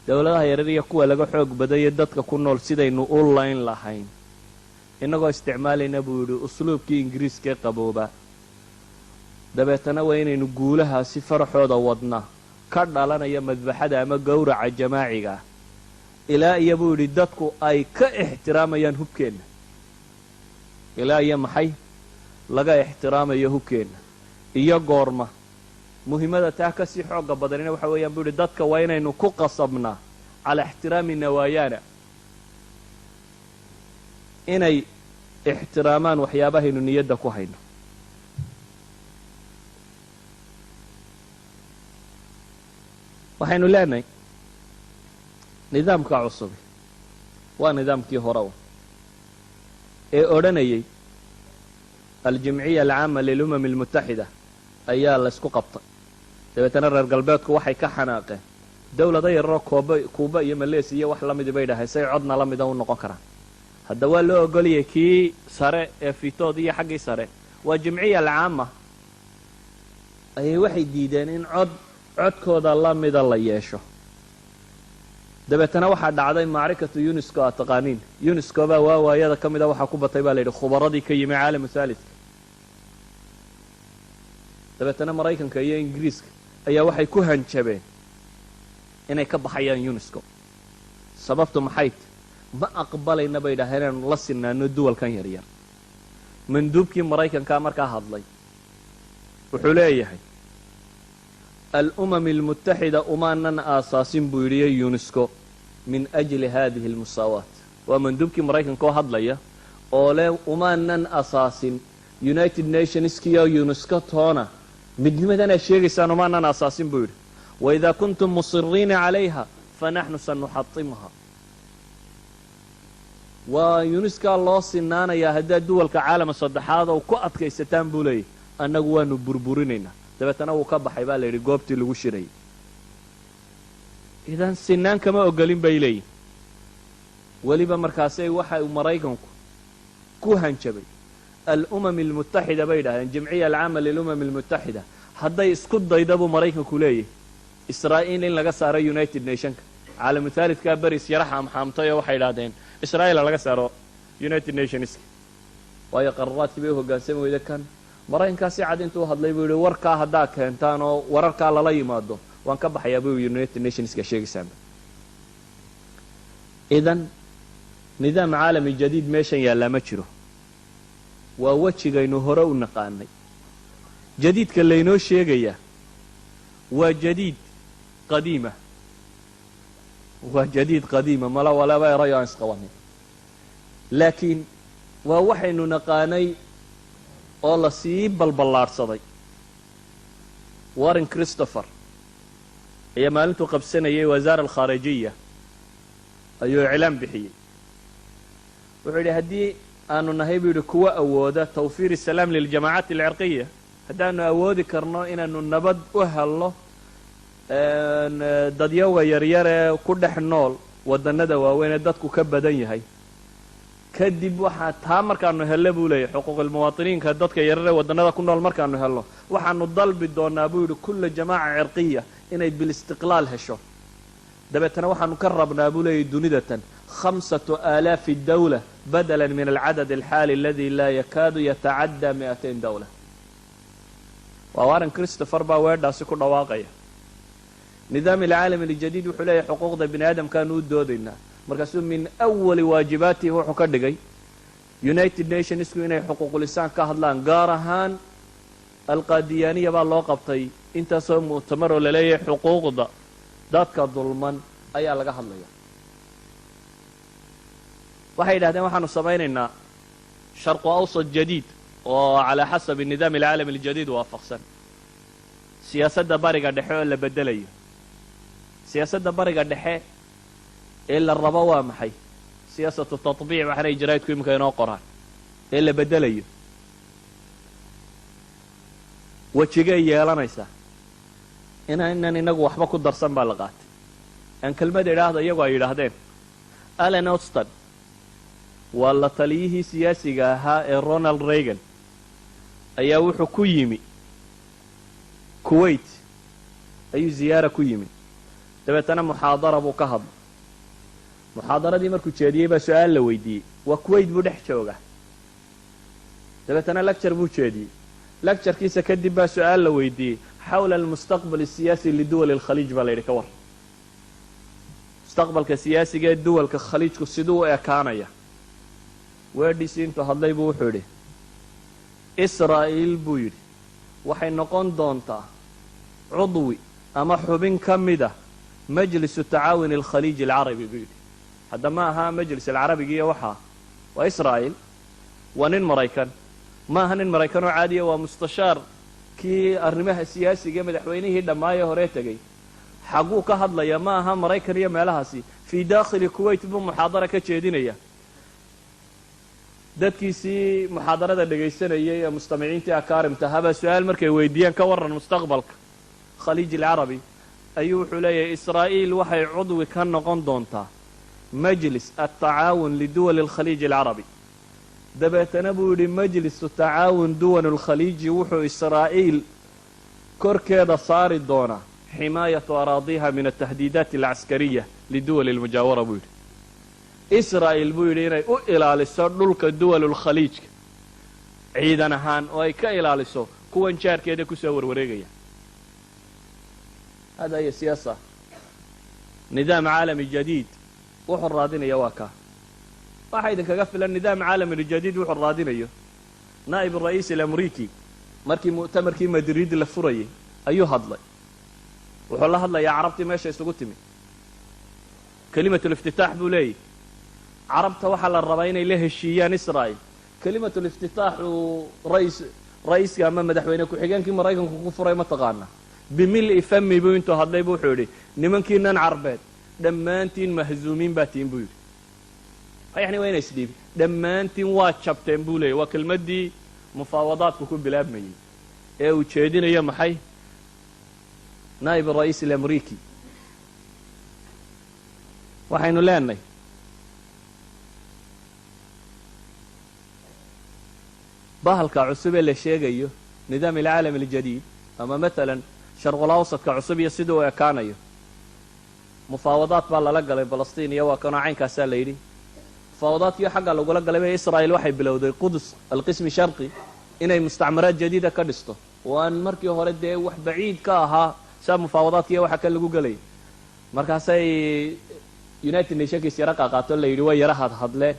dowladaha yaryar iyo kuwa laga xoog badaya dadka ku nool sidaynu u layn lahayn inagoo isticmaalayna buu yidhi usluubkii ingiriiska ee qabooba dabeetana waa inaynu guulahaasi faraxooda wadnaa ka dhalanaya madbaxada ama gowraca jamaaciga ilaa iyo buu yidhi dadku ay ka ixtiraamayaan hubkeenna ilaa iyo maxay laga ixtiraamayo hubkeenna iyo goorma muhiimada taa ka sii xooga badanina waxa weeyaan buu yidhi dadka waa inaynu ku qasabnaa calaa ixtiraami nawaayaana inay ixtiraamaan waxyaabahaynu niyadda ku hayno waxaynu leenahay nidaamka cusubi waa nidaamkii horewa ee odhanayay aljimciya alcaama lilumam almutaxida ayaa la isku qabtay dabeetana reer galbeedku waxay ka xanaaqeen dowlado yararoo kuuba iyo maleesiya iyo wax la midii bay dhahay say codna la mida u noqon karaan hadda waa loo ogoliyay kii sare ee fitood iyo xaggii sare waa jimciya alcaama ayay waxay diideen in codkooda la mida la yeesho dabeetana waxaa dhacday macrikatu unesco a taqaaniin unesco baa waawaayada ka mida waxaa ku batay baa la yidhi khubaradii ka yimi caalamu haaliska dabeetana maraykanka iyo ingiriiska ayaa waxay ku hanjabeen inay ka baxayaan unesco sababtu maxay ma aqbalayna bay dhahay inaanu la sinaano duwalkan yaryar manduubkii maraykankaa markaa hadlay wuxuu leeyahay alumam almutaxida umaanan aasaasin buu yidhi unesco min ajli hadihi almusaawaat waa manduubkii maraykanka oo hadlaya oo leh umaanan asaasin united nationskiyo unesco toona midnimadana sheegaysaan umaanan asaasin buu yidhi waidaa kuntum musiriina calayha fanaxnu sanuxatimha waa unesco loo sinaanayaa haddaad duwalka caalama saddexaad oo ku adkaysataan buu leeyahy annagu waanu burburinaynaa dabeetana wuu ka baxay baa la yidhi goobtii lagu shirayay idan sinaan kama ogolin bay leeyihin weliba markaasay waxa uu maraykanku ku hanjabay alumam almutaxida bay yidhahdeen jamciya alcaama lilumam almutaxida hadday isku dayda buu maraykanku leeyahy israa'iil in laga saaro united nationka caalamu haalidkaa beris yara xaamxaamtay oo waxay idhahdeen israa'iila laga saaro united nationska waayo qararaadkii bay u hoggaansami weyda kan maraykankaa si cad intuu hadlay buu yihi warkaa haddaa keentaan oo wararkaa lala yimaado waan ka baxayaa buu united nationska sheegaysaanba idan nidaam caalami jadiid meeshan yaallaa ma jiro waa wejigaynu hore u naqaanay jadiidka laynoo sheegayaa waa jadiid qadiima waa jadiid qadiima mala walaba erayo aan isqabanin laakiin waa waxaynu naqaanay oo la sii balballaadhsaday warren christopher ayaa maalintuu qabsanayay wasaara alkhaarijiya ayuu iclaan bixiyey wuxuu yidhi haddii aanu nahay buu yidhi kuwa awooda tawfiir isalaam liljamaacaat alcirqiya haddaanu awoodi karno inaanu nabad u helno dadyaga yaryar ee ku dhex nool wadannada waaweyn ee dadku ka badan yahay kadib waxaa taa markaanu hello buu leeyahy xuquuqulmuwaatiniinka dadka yaryar ee wadannada ku nool markaanu helno waxaanu dalbi doonaa buu yidhi kulla jamaaca cirqiya inay bilistiqlaal hesho dabeetana waxaanu ka rabnaa buu leeyahy dunidatan 5000 dawla badala min alcadad alxaali aladi laa yakaadu yatacaddaa 200 dawla waa warren christopher baa weedhaasi ku dhawaaqaya nidaam alcaalami aljadiid wuxuu leeyahay xuquuqda bini aadamkaanu u doodaynaa markaasuu min awali waajibaatihi wuxuu ka dhigay united nationsku inay xuquuqulisaan ka hadlaan gaar ahaan alqaadiyaaniya baa loo qabtay intaasoo mu'tamar oo laleeyahay xuquuqda dadka dulman ayaa laga hadlaya waxay yidhahdeen waxaanu samaynaynaa sharqu awsat jadiid oo calaa xasabi nidaam alcaalami aljadiid waafaqsan siyaasadda bariga dhexe oo la bedelayo siyaasadda bariga dhexe ee la rabo waa maxay siyaasatu tatbiic waxaanay jaraa'idku iminka inoo qoraan ee la bedelayo wejigay yeelanaysaa inaynan inagu waxba ku darsan baa la qaatay aan kelmad idhaahda iyagu ay yidhaahdeen allen auston waa la taliyihii siyaasiga ahaa ee ronald reagan ayaa wuxuu ku yimi kuwait ayuu ziyaara ku yimi dabeetana muxaadara buu ka hadlay muxaadaradii markuu jeediyey baa su-aal la weydiiyey waa kuwait buu dhex jooga dabeetana lecture buu jeediyey lecturekiisa kadib baa su-aal la weydiiyey xawla almustaqbal asiyaasi liduwali alkhaliij baa la yidhi ka war mustaqbalka siyaasiga ee duwalka khaliijku siduu u ekaanaya weedhiisii intuu hadlay buu wuxuu yidhi israa'iil buu yidhi waxay noqon doontaa cudwi ama xubin ka mida majlisu tacaawun alkhaliij alcarabi buu yidhi hadda ma aha majlis alcarabigiiyo waxaa waa israa'iil waa nin maraykan ma aha nin maraykan oo caadiya waa mustashaar kii arrimaha siyaasiga madaxweynihii dhammaayee horee tegey xagguu ka hadlaya ma aha maraykan iyo meelahaasi fii daakhili kuwait buu muxaadara ka jeedinaya dadkiisii muxaadarada dhegaysanayay ee mustamiciintii akaarimta habaa su-aal markay weydiiyeen ka warran mustaqbalka khaliij alcarabi ayuu wuxuu leeyahay israa'iil waxay cudwi ka noqon doontaa majlis altacaawun liduwali alkhaliij alcarabi dabeetana buu yidhi majlisu tacaawun duwan alkhaliiji wuxuu israa'iil korkeeda saari doonaa ximaayatu araadiha min altahdiidaat alcaskariya liduwali almujaawara buu yidhi israa'iil buu yidhi inay u ilaaliso dhulka duwalulkhaliijka ciidan ahaan oo ay ka ilaaliso kuwan jaarkeeda kusoo warwareegaya hada hiya siyaasa nidaam caalami jadiid wuxuu raadinaya waa kaa waxaa idinkaga filan nidaam caalami jadiid wuxuu raadinayo naa'ib ra'iis alamriiki markii mu'tamarkii madrid la furayay ayuu hadlay wuxuu la hadlayaa carabtii meesha isugu timi kelimatuliftitaax buu leeyahy carabta waxaa la rabaa inay la heshiiyaan israa'iil kelimatuliftitaaxu ra'iiska ama madaxweyne ku-xigeenkii maraykanku ku furay ma taqaana bimil'i fami buu intuu hadlay bu wuxuu yidhi nimankiinan carbeed dhammaantiin mahzuumiin baa tihin buu yidhi yani waa inay isdhiibi dhammaantiin waa jabteen buu leeyay waa kelmaddii mufaawadaadku ku bilaabmayey ee uu jeedinayo maxay naa'ib ra'iis alamriiki waxaynu leenahay bahalka cusub ee la sheegayo nidaam alcaalam aljadiid ama maalan sharqul awsadka cusub iyo siduu ekaanayo mufaawadaad baa lala galay falastiin iyo waa kanoo caynkaasaa la yidhi mufaawadaadkiio xagga lagula galay ba israa'iil waxay bilowday qudus alqismi sharqi inay mustacmaraad jadiida ka dhisto oo aan markii hore dee wax baciid ka ahaa saa mufaawadaadkiiyo waxa ka lagu gelaya markaasay united nationkiis yaro qaaqaato la yidhi way yara hadhadleen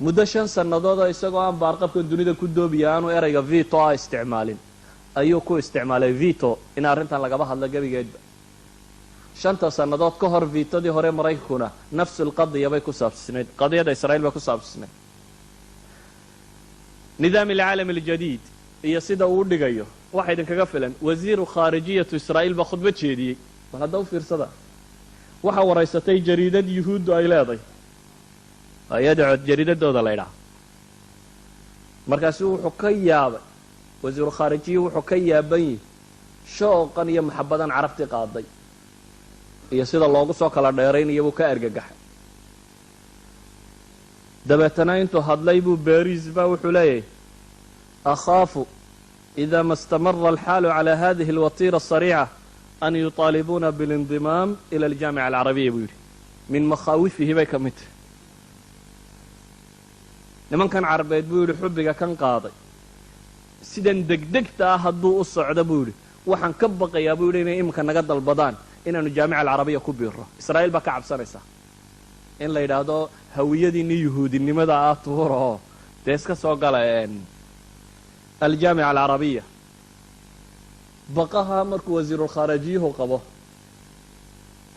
muddo 5 sannadoodoo isagoo aan baarqabkan dunida ku doobiya aanu erayga vito a isticmaalin ayuu ku isticmaalay vito in arrintan lagaba hadlo gebigeedba 5 sannadood ka hor vitodii hore maraykankuna nafsul qadiya bay ku saabsisnayd qadiyada israa'iil bay ku saabsisnayd nidaam alcaalam aljadiid iyo sida uu dhigayo waxa idinkaga filan wasiiru khaarijiyatu israa'iil baa khudbad jeediyey bal hadda u fiirsada waxa waraysatay jariidad yuhuuddu ay leedahay ayadacod jariidadooda la ydhaha markaasu wuxuu ka yaabay wasiiru khaarijiyi wuxuu ka yaaban yihi shooqan iyo maxabadan carabtii qaaday iyo sida loogu soo kala dheeraynaya buu ka argagaxay dabeetana intuu hadlay buu baris baa wuxuu leeyahay akhaafu ida ma istamara alxaalu calaa hadihi alwatiira asariica an yuطaalibuuna biاlindimaam ila aljaamica alcarabiya buu yidhi min makhaawifihi bay ka mid tahay nimankan carabeed buu yidhi xubbiga kan qaaday sidan degdegta ah hadduu u socdo buu yidhi waxaan ka baqayaa buu yidhi inay iminka naga dalbadaan inaanu jaamica alcarabiya ku biiro israa'iil baa ka cabsanaysaa in la yidhaahdo hawiyadiinii yuhuudinimada ah tuura oo dee iska soo gala aljaamica alcarabiya baqaha markuu wasiirulkhaarajiyuhu qabo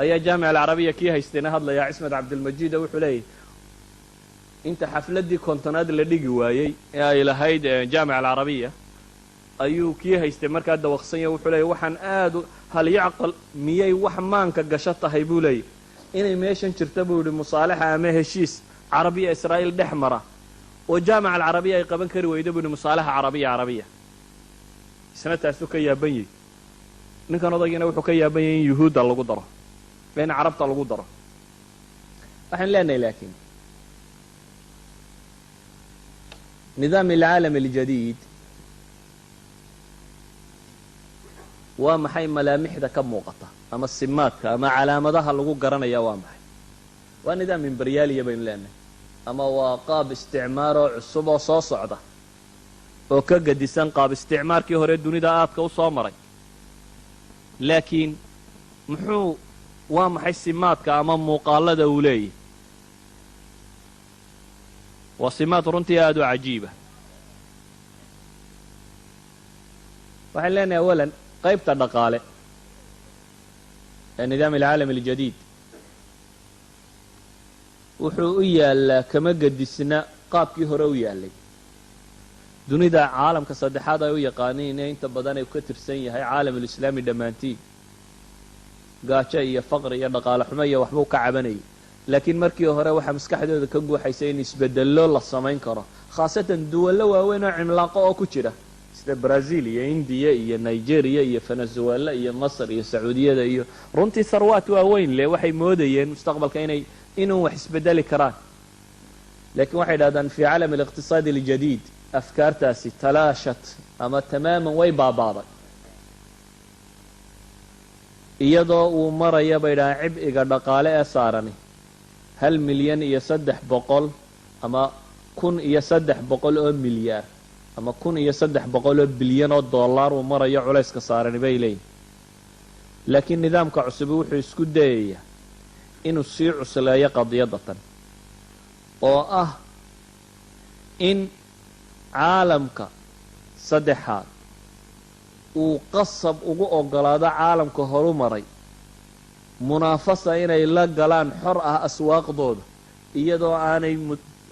ayaa jaamica alcarabiya kii haystayna hadlayaa cismed cabdilmajiida wuxuu leeyahy inta xafladdii kontonaad la dhigi waayey ee ay lahayd jaamica alcarabiya ayuu kii haystay markaa dawaqsanya wuxuu leeyahy waxaan aada hal yacqal miyay wax maanka gasho tahay buu leeyahy inay meeshan jirta buu yidhi musaalaxa ama heshiis carabiya israa'iil dhex mara oo jaamica alcarabiya ay qaban kari weyda buu yidhi musaalaxa carabiya isna taasuu ka yaaban yahy ninkan odaygiina wuxuu ka yaaban yahay in yuhuudda lagu daro in carabta lagu daro waxaan leenahay laakiin nidaam alcaalam aljadiid waa maxay malaamixda ka muuqata ama simaadka ama calaamadaha lagu garanaya waa maxay waa nidaam imberyaaliya baynu leenahay ama waa qaab isticmaaroo cusub oo soo socda oo ka gadisan qaab isticmaarkii hore dunida aadka u soo maray laakiin waa maxay simaadka ama muuqaalada uu leeyahy waa simaad runtii aada u cajiiba waxaan leenahay awalan qaybta dhaqaale ee nidaam alcaalam aljadiid wuxuu u yaallaa kama gadisna qaabkii hore u yaallay dunida caalamka saddexaad ay u yaqaaniin ee inta badan ay ka tirsan yahay caalamulislaami dhammaantiin gaajo iyo faqri iyo dhaqaale xumo iyo waxbuu ka cabanayay laakiin markii hore waxaa maskaxdooda ka guuxaysay in isbedello la samayn karo khaasatan duwallo waaweyn oo cimlaaqo oo ku jira sida brazil iyo indiya iyo nigeria iyo venezuela iyo masr iyo sacuudiyada iyo runtii sarwaat waaweyn leh waxay moodayeen mustaqbalka inuu wax isbedeli karaan laakiin waxay dhahdaan fi caalam aliqtisaadi aljadiid afkaartaasi talaashat ama tamaaman way baabaaday iyadoo uu maraya bay dhahaan cib'iga dhaqaale ee saarani 1,300,000 ama 1,300 oo milyaar ama 1,300 oo bilyan oo dollar uu marayo culayska saarani bay leeyihin laakiin nidaamka cusubi wuxuu isku dayayaa inuu sii cusleeyo qadiyadatan oo ah in caalamka saddexaad uu qasab ugu ogolaado caalamka horu maray munaafasa inay la galaan xor ah aswaaqdooda iyadoo aanay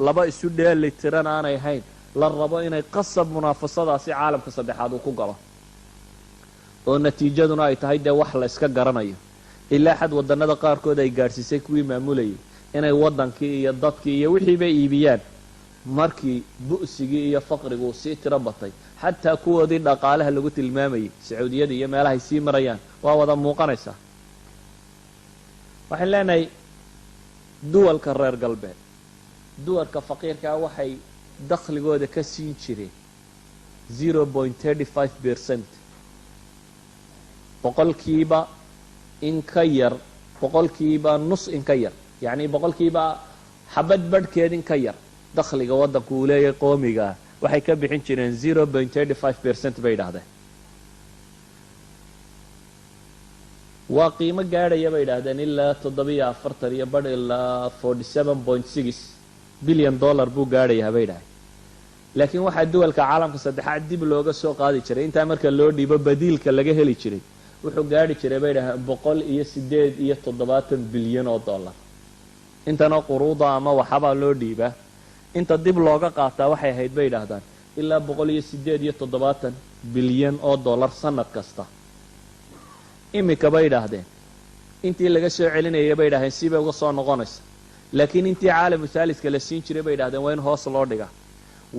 laba isu dheeli tiran aanay hayn la rabo inay qasab munaafasadaasi caalamka saddexaad uu ku galo oo natiijaduna ay tahay dee wax la iska garanayo ilaa xad wadannada qaarkood ay gaadhsiisay kuwii maamulayay inay waddankii iyo dadkii iyo wixiiba iibiyaan markii bu'sigii iyo faqrigu sii tiro batay xataa kuwoodii dhaqaalaha lagu tilmaamayay sacuudiyada iyo meelahay sii marayaan waa wada muuqanaysaa waxaan leenahay duwalka reer galbeed duwalka faqiirkaa waxay dakhligooda ka siin jireen 0.35%. boqolkiiba in ka yar, boqolkiiba nus in ka yar, yacni boqolkiiba xabad badhkeed in ka yar dakhliga waddanku uu leeyahay qoomiga waxay ka bixin jireen 0.35% bay yidhaahdeen. waa qiimo gaadhaya bay yidhaahdeen ilaa 47 iyo badh ilaa 47.6 bilyan dollar buu gaadhayaa bay yidhahdeen. laakiin waxaa duwalka caalamka saddexaad dib looga soo qaadi jiray intaa marka loo dhiibo badiilka laga heli jiray wuxuu gaadhi jiray bay yidhahdeen 187 bilyan oo dollar. intanoo quruuda ama waxabaa loo dhiibaa, inta dib looga qaataa waxay ahayd bay yidhaahdaan ilaa 187 bilyan oo dollar sanad kasta. imika bay yidhaahdeen intii laga soo celinayay bay yidhahdeen sibay uga soo noqonaysa, laakiin intii caalamu haaliska la siin jiray bay yidhahdeen waa in hoos loo dhigaa.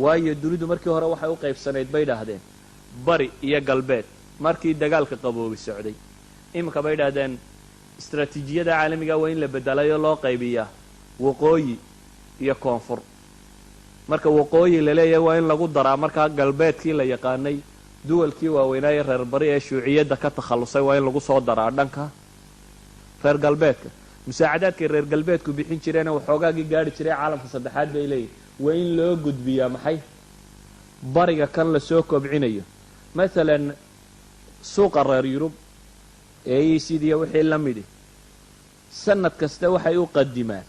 waayo dunidu markii hore waxay u qaybsanayd bay yidhaahdeen bari iyo galbeed markii dagaalka qaboobi socday. iminka bay yidhaahdeen istaraatiijiyada caalamiga waa in la bedelayo loo qaybiyaa waqooyi iyo koonfur. marka waqooyi la leeyahay waa in lagu daraa markaa galbeedkii la yaqaanay duwalkii waaweynaaye reer bari ee shuuciyadda ka takhallusay waa in lagu soo daraa dhanka reer galbeedka. musaacadaadkay reer galbeedku bixin jireena waxoogaagii gaadhi jiray caalamka saddexaad bay leeyihin waa in loo gudbiyaa maxay bariga kan la soo kobcinayo. maalan suuqa reer yurub ee ECD iyo wixii la midi sanad kasta waxay u qadimaan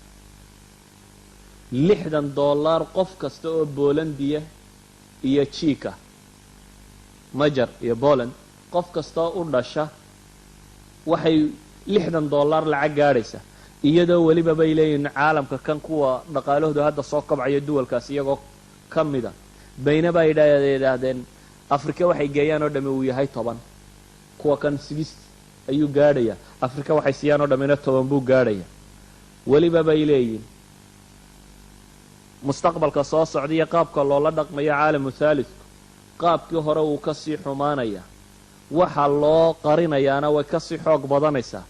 $60 qof kasta oo Boolandiya iyo Chiika Majar iyo Poland qof kasta oo u dhasha waxay $60 lacag gaadhaysa, iyadoo weliba bay leeyihiin caalamka kan kuwa dhaqaalahooda hadda soo kobcaya duwalkaas iyagoo ka mida baynaba ay yidhaahdeen afrika waxay geeyaan oo dhamme uu yahay 10, kuwa kan 6 ayuu gaadhayaa. afrika waxay siiyaan oo dhammina 10 buu gaadhayaa. weliba bay leeyihiin mustaqbalka soo socdaiyo qaabka loola dhaqmayo caalamu haalidku qaabkii hore wuu ka sii xumaanayaa, waxa loo qarinayaana way ka sii xoog badanaysaa.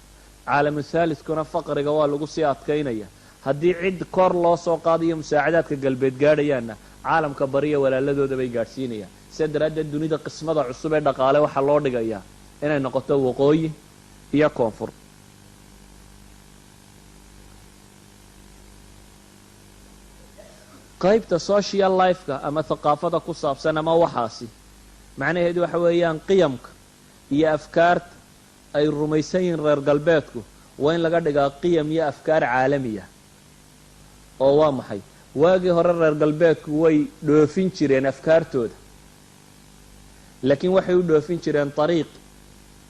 caalamu haalidkuna faqriga waa lagu sii adkaynaya. haddii cid kor loo soo qaadayo musaacadaadka galbeed gaadhayaanna caalamka bariya walaaladooda bay gaadhsiinayaan. sidaa daraaddeed dunida qismada cusub ee dhaqaale waxaa loo dhigayaa inay noqoto waqooyi iyo koonfur. qaybta social lifeka ama thaqaafada ku saabsan ama waxaasi macnaheedu waxa weeyaan qiyamka iyo afkaarta ay rumaysan yihiin reer galbeedku waa in laga dhigaa qiyam iyo afkaar caalamiya. oo waa maxay? waagii hore reer galbeedku way dhoofin jireen afkaartooda, laakiin waxay u dhoofin jireen ariiq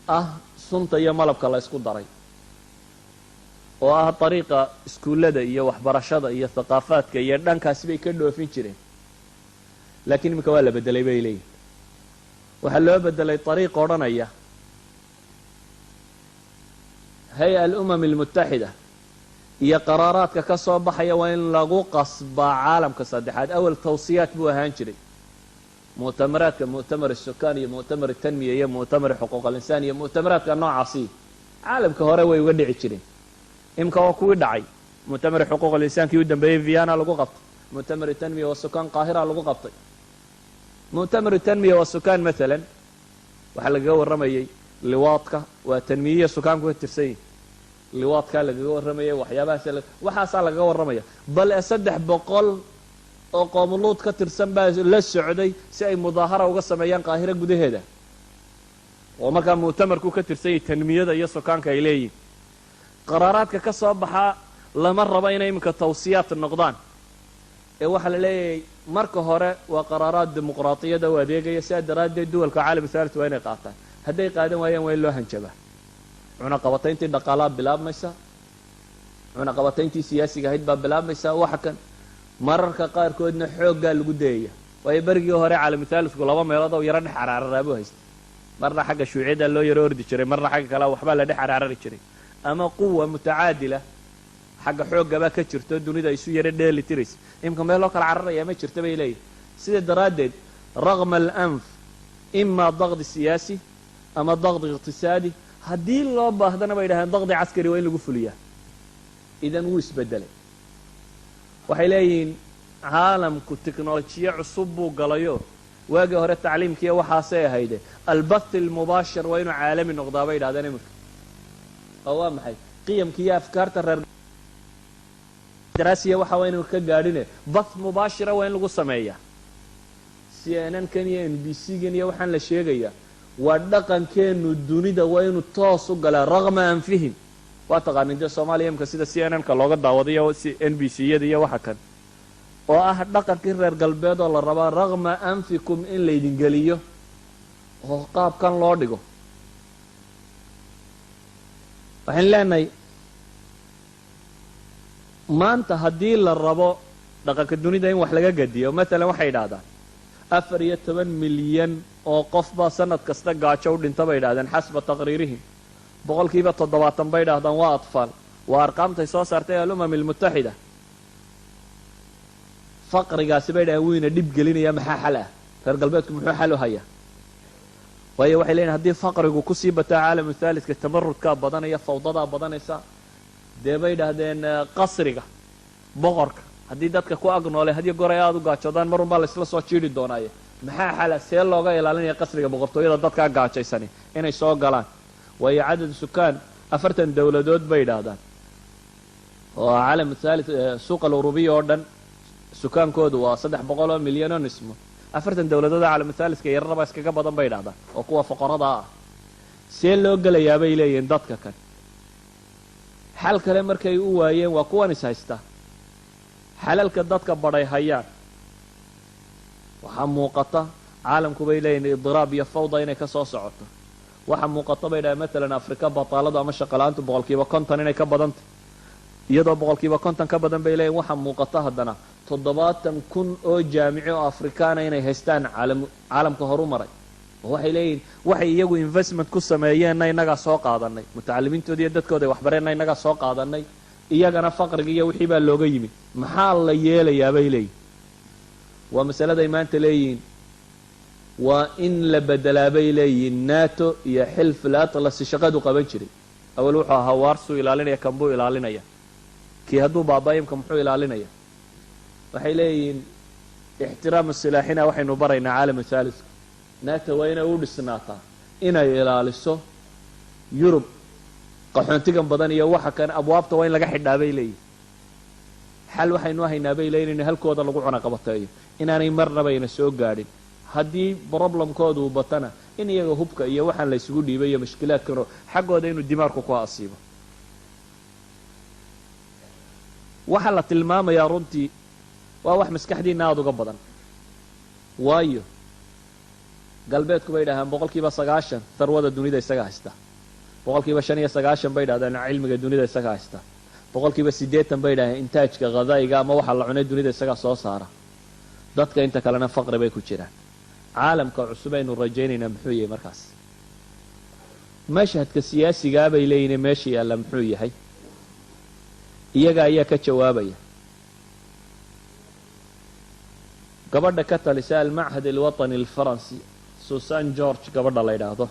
ah sunta iyo malabka la isku daray, oo ah ariiqa iskuullada iyo waxbarashada iyo thaqaafaadka iyo dhankaasi bay ka dhoofin jireen. laakiin iminka waa la bedelay bay leeyihin. waxaa loo bedelay ariiq odhanaya hay-a alumam almutaxida iyo qaraaraadka ka soo baxaya waa in lagu qasbaa caalamka saddexaad. awal tawsiyaat buu ahaan jiray, mu'tamaraadka mu'tamar isukaan iyo mu'tamar tanmiya iyo mu'tamar xuquuq alinsaan iyo mu'tamaraadka noocaasi caalamka hore way uga dhici jireen. imka waa kuwii dhacay. mu'tamar xuquuq alinsaankii u dambeeyey Vienna lagu qabtay, mu'tamar tanmiya wasukaan qaahira lagu qabtay. mu'tamar tanmiya wasukaan maalan waxaa lagaga warramayay liwaadka, waa tanmiyiya sukaanku ka tirsan yihin. liwaadkaa lagaga warramayay, waxaasaa lagaga warramaya. bal 300 oo qoomuluud ka tirsan baa la socday si ay mudaahara uga sameeyaan qaahiro gudaheeda, oo markaa mu'tamarku ka tirsan yahay tanmiyada iyo sukaanka ay leeyihin. qaraaraadka ka soo baxaa lama rabo inay iminka tawsiyaat noqdaan, ee waxaa la leeyahay marka hore waa qaraaraad dimuqraatiyada u adeegaya. sidaa daraaddeed duwalka caalam haalid waa inay qaataan. hadday qaadan waayaan waa in loo hanjabaa. cunaqabatayntii dhaqaalaa bilaabmaysa, cunaqabatayntii siyaasiga ahayd baa bilaabmaysa. waxa kan mararka qaarkoodna xooggaa lagu dayaya. waayo berigii hore caalam haalidku 2 meelood oo yaro dhex caraararaa buu haystay. marna xagga shuuciyadda loo yaro ordi jiray, marna xagga kale waxbaa la dhex caraarari jiray. ama quwa mutacaadila xagga xooggabaa ka jirto dunida isu yaro dheeli tiraysa. imka meel loo kala cararaya ma jirta bay leeyihin. sida daraaddeed raqma alanf imaa daqdi siyaasi ama daqdi iqtisaadi, haddii loo baahdana bay yidhahdeen daqdi caskari waa in lagu fuliyaa. idan wuu isbedelay. waxay leeyihiin caalamku teknolojiya cusub buu galayo waagii hore tacliimkiiya waxaasay ahayde albath almubaashir waa inuu caalami noqdaa bay yidhahdeen iminka oo waa maxay qiyamka iyo afkaarta reer daraasiya waxa waa inuu ka gaadhine bath mubaashira waa in lagu sameeyaa CNN kan iyo NBC gan iyo waxaan la sheegayaa waa dhaqankeenu dunida waa inuu toos u galaa raqma anfihim waa taqaanin dee soomaaliya imka sida CNN-ka looga daawadayo NBC-yada iyo waxa kan oo ah dhaqankii reer galbeed oo la rabaa raqma anfikum in laydin geliyo oo qaabkan loo dhigo waxaan leenahay maanta haddii la rabo dhaqanka dunida in wax laga gadiyo maalan waxay yidhahdaan 14 milyan oo qof baa sanad kasta gaajo u dhinta bay yidhahdeen xasba taqriirihim 70% bay yidhahdaan waa atfaal waa arqaamtay soo saartay al-umam almutaxida faqrigaasi bay yidhahdeen wayna dhib gelinaya maxaa xal ah reer galbeedku muxuu xal u hayaa waayo waxay leeyihin haddii faqrigu kusii bataa caalamu thaalidka tamarudkaa badanaya fawdadaa badanaysa dee bay yidhaahdeen qasriga boqorka haddii dadka ku agnoole hadiyo goray aada u gaajoodaan marun baa laysla soo jiidhi doonaaye maxaa xala see looga ilaalinaya qasriga boqortooyada dadkaa gaajaysani inay soo galaan waayo cadad sukaan 40 dowladood bay yidhaahdaan oo caalam thaalid suuqa alurubiya oo dhan sukaankoodu waa 300 milyan oo nismo 40 dowladood caalam thaalidka yararaba iskaga badan bay yidhahdaan oo kuwa foqorada ah see loo gelayaa bay leeyihiin dadka kan xal kale markay u waayeen waa kuwan is haysta xalalka dadka badhay hayaan waxaa muuqata caalamku bay leeyihin idiraab iyo fawda inay ka soo socoto waxaa muuqata bay dhahay maalan afrika bataaladu ama shaqala-aantu 50% inay ka badantay iyadoo 50% ka badan bay leeyihin waxaa muuqata haddana 70,000 oo jaamici oo afrikaana inay haystaan caalamka horu maray oo waxay leeyihin waxay iyagu investment ku sameeyeenna innagaa soo qaadanay mutacalimiintooda iyo dadkooda ay waxbareenna innagaa soo qaadanay iyagana faqriga iyo wixii baa looga yimid maxaa la yeelayaa bay leeyihin waa masaladay maanta leeyihiin waa in la bedelaa bay leeyihiin nato iyo xilf al-atlasi shaqadu qaban jiray awal wuxuu ahaa waarsuu ilaalinaya kan buu ilaalinaya kii hadduu baaba-imka muxuu ilaalinaya waxay leeyihiin ixtiraamu silaaxina waxaynu baraynaa caalamu thaalidka nato waa inay u dhisnaataa inay ilaaliso yurub qaxoontigan badan iyo waxa kan abwaabta waa in laga xidhaa bay leeyihin xal waxaynu haynaa bay leeyihin in halkooda lagu cunaqabateeyo inaanay marnabayna soo gaadhin haddii problemkooda uu batana in iyaga hubka iyo waxaan la isugu dhiibay iyo mashkilaadkano xaggooda inuu dimaarku ku asiibo waxaa la tilmaamayaa runtii waa wax maskaxdiina aada uga badan waayo galbeedku bay dhahaan 90% tharwada dunida isaga haysta 95% bay dhahdeen cilmiga dunida isaga haysta 80% bay dhahdeen intaajka qadaa'iga ama waxa la cunay dunida isaga soo saara dadka inta kalena faqri bay ku jiraan caalamka cusub aynu rajaynaynaa muxuu yahay markaas mashhadka siyaasiga bay leeyihiin meesha yaalla muxuu yahay iyaga ayaa ka jawaabaya gabadha ka talisa almachad alwatani alfaransi susan george gabadha la yidhaahdo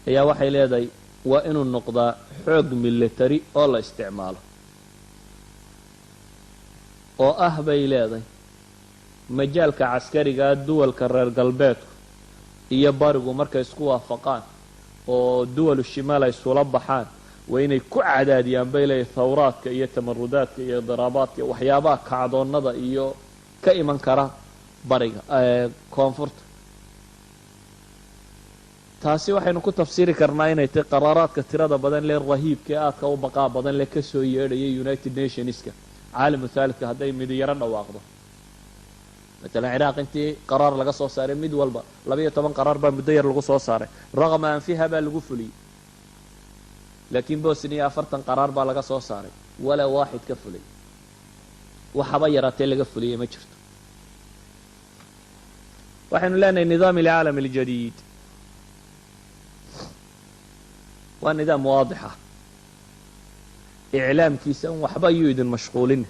ayaa waxay leedahay waa inuu noqdaa xoog military oo la isticmaalo oo ah bay leedahay majaalka caskarigaa duwalka reer galbeedku iyo barigu markay isku waafaqaan oo duwalu shimaal ay isula baxaan waa inay ku cadaadiyaan bay leedahay thawraadka iyo tamarudaadka iyo daraabaadka waxyaabaha kacdoonnada iyo ka iman kara bariga koonfurta taasi waxaynu ku tafsiiri karnaa inay tahay qaraaraadka tirada badan lee rahiibka ee aadka u baqaa badan lee ka soo yeedhaya united nationska caalamu thaalidka hadday mid yaro dhawaaqdo matalan ciraaq intii qaraar laga soo saaray mid walba 12 qaraar baa muddo yar lagu soo saaray raqama anfiha baa lagu fuliyey laakiin bosniya 40 qaraar baa laga soo saaray walaa waaxid ka fulay waxaba yaraatee laga fuliyey ma jirto waxaynu leenahay nidaam alcaalam aljadiid waa nidaam waadixa iclaamkiisa un waxba ayuu idin mashquulin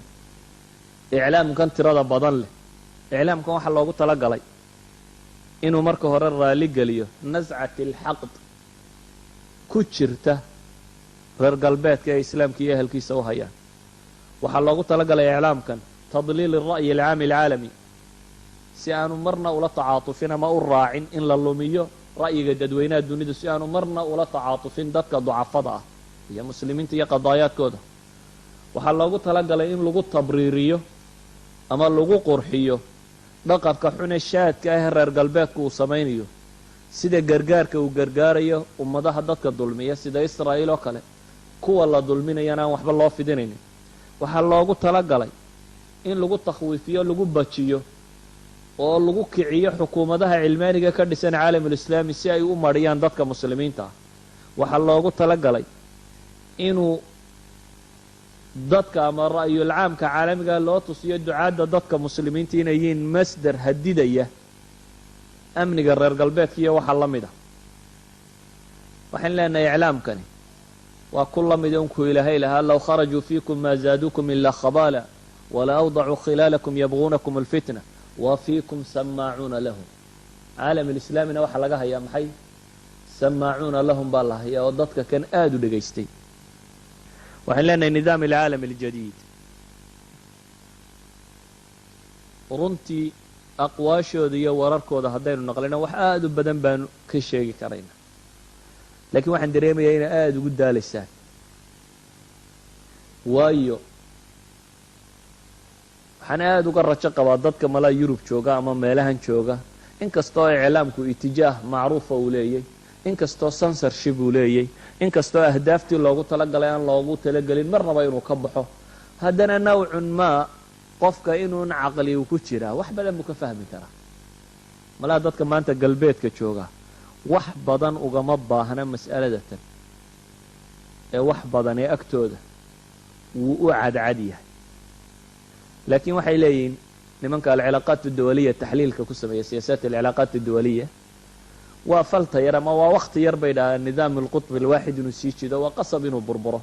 iclaamkan tirada badan leh iclaamkan waxaa loogu talagalay inuu marka hore raali geliyo nascat alxaqd ku jirta reer galbeedka ee islaamka iyo ehelkiisa u hayaan waxaa loogu talagalay iclaamkan tadliil الra'yi الcaami الcaalami si aanu marna ula tacaatufin ama u raacin in la lumiyo ra'yiga dadweynaha dunidu si aanu marna ula tacaatufin dadka ducafada ah iyo muslimiinta iyo qadaayaadkooda waxaa loogu talagalay in lagu tabriiriyo ama lagu qurxiyo dhaqanka xune shaadka ah reer galbeedku uu samaynayo sida gargaarka uu gargaarayo ummadaha dadka dulmiya sida israa'iil oo kale kuwa la dulminayana aan waxba loo fidinaynin waxaa loogu talagalay in lagu takhwiifiyo lagu bajiyo oo lagu kiciyo xukuumadaha cilmaaniga ka dhisan caalamulislaami si ay u mariyaan dadka muslimiinta ah waxaa loogu talagalay inuu dadka ama ra'yul caamka caalamiga loo tusiyo ducaadda dadka muslimiinta inay yihiin masdar hadidaya amniga reer galbeedka iyo waxa la mid a waxaan leenahay iclaamkani waa ku la mida unkuu ilaahay lahaa low kharajuu fiikum maa zaaduukum ilaa khabaala wala awdacuu khilaalakum yabguunakum alfitna wa fiikum samaacuuna lahum caalam alislaamina waxaa laga hayaa maxay samaacuuna lahum baa la hayaa oo dadka kan aada u dhegaystay waxaan leenahay nidaam alcaalam aljadiid runtii aqwaashooda iyo wararkooda haddaynu naqlino wax aada u badan baanu ka sheegi karayna laakiin waxaan dareemayaa inay aada ugu daalaysaan waayo waxaan aada uga rajo qabaa dadka malaa yurub jooga ama meelahan jooga inkastoo iclaamku itijaah macruufa uu leeyay inkastoo censorship uu leeyay inkastoo ahdaaftii loogu talagalay aan loogu talagelin marnaba inuu ka baxo haddana nawcun maa qofka inuun caqli uu ku jiraa wax badan buu ka fahmi karaa malaa dadka maanta galbeedka jooga wax badan ugama baahna mas'alada tan ee wax badan ee agtooda wuu u cadcad yahay laakiin waxay leeyihiin nimanka alcilaaqaat adawaliya taxliilka ku sameeya siyaasaat alcilaaqaat adawaliya waa falta yar ama waa wakti yar bay dhahaan nidaam alqutb alwaaxid inuu sii jido waa qasab inuu burburo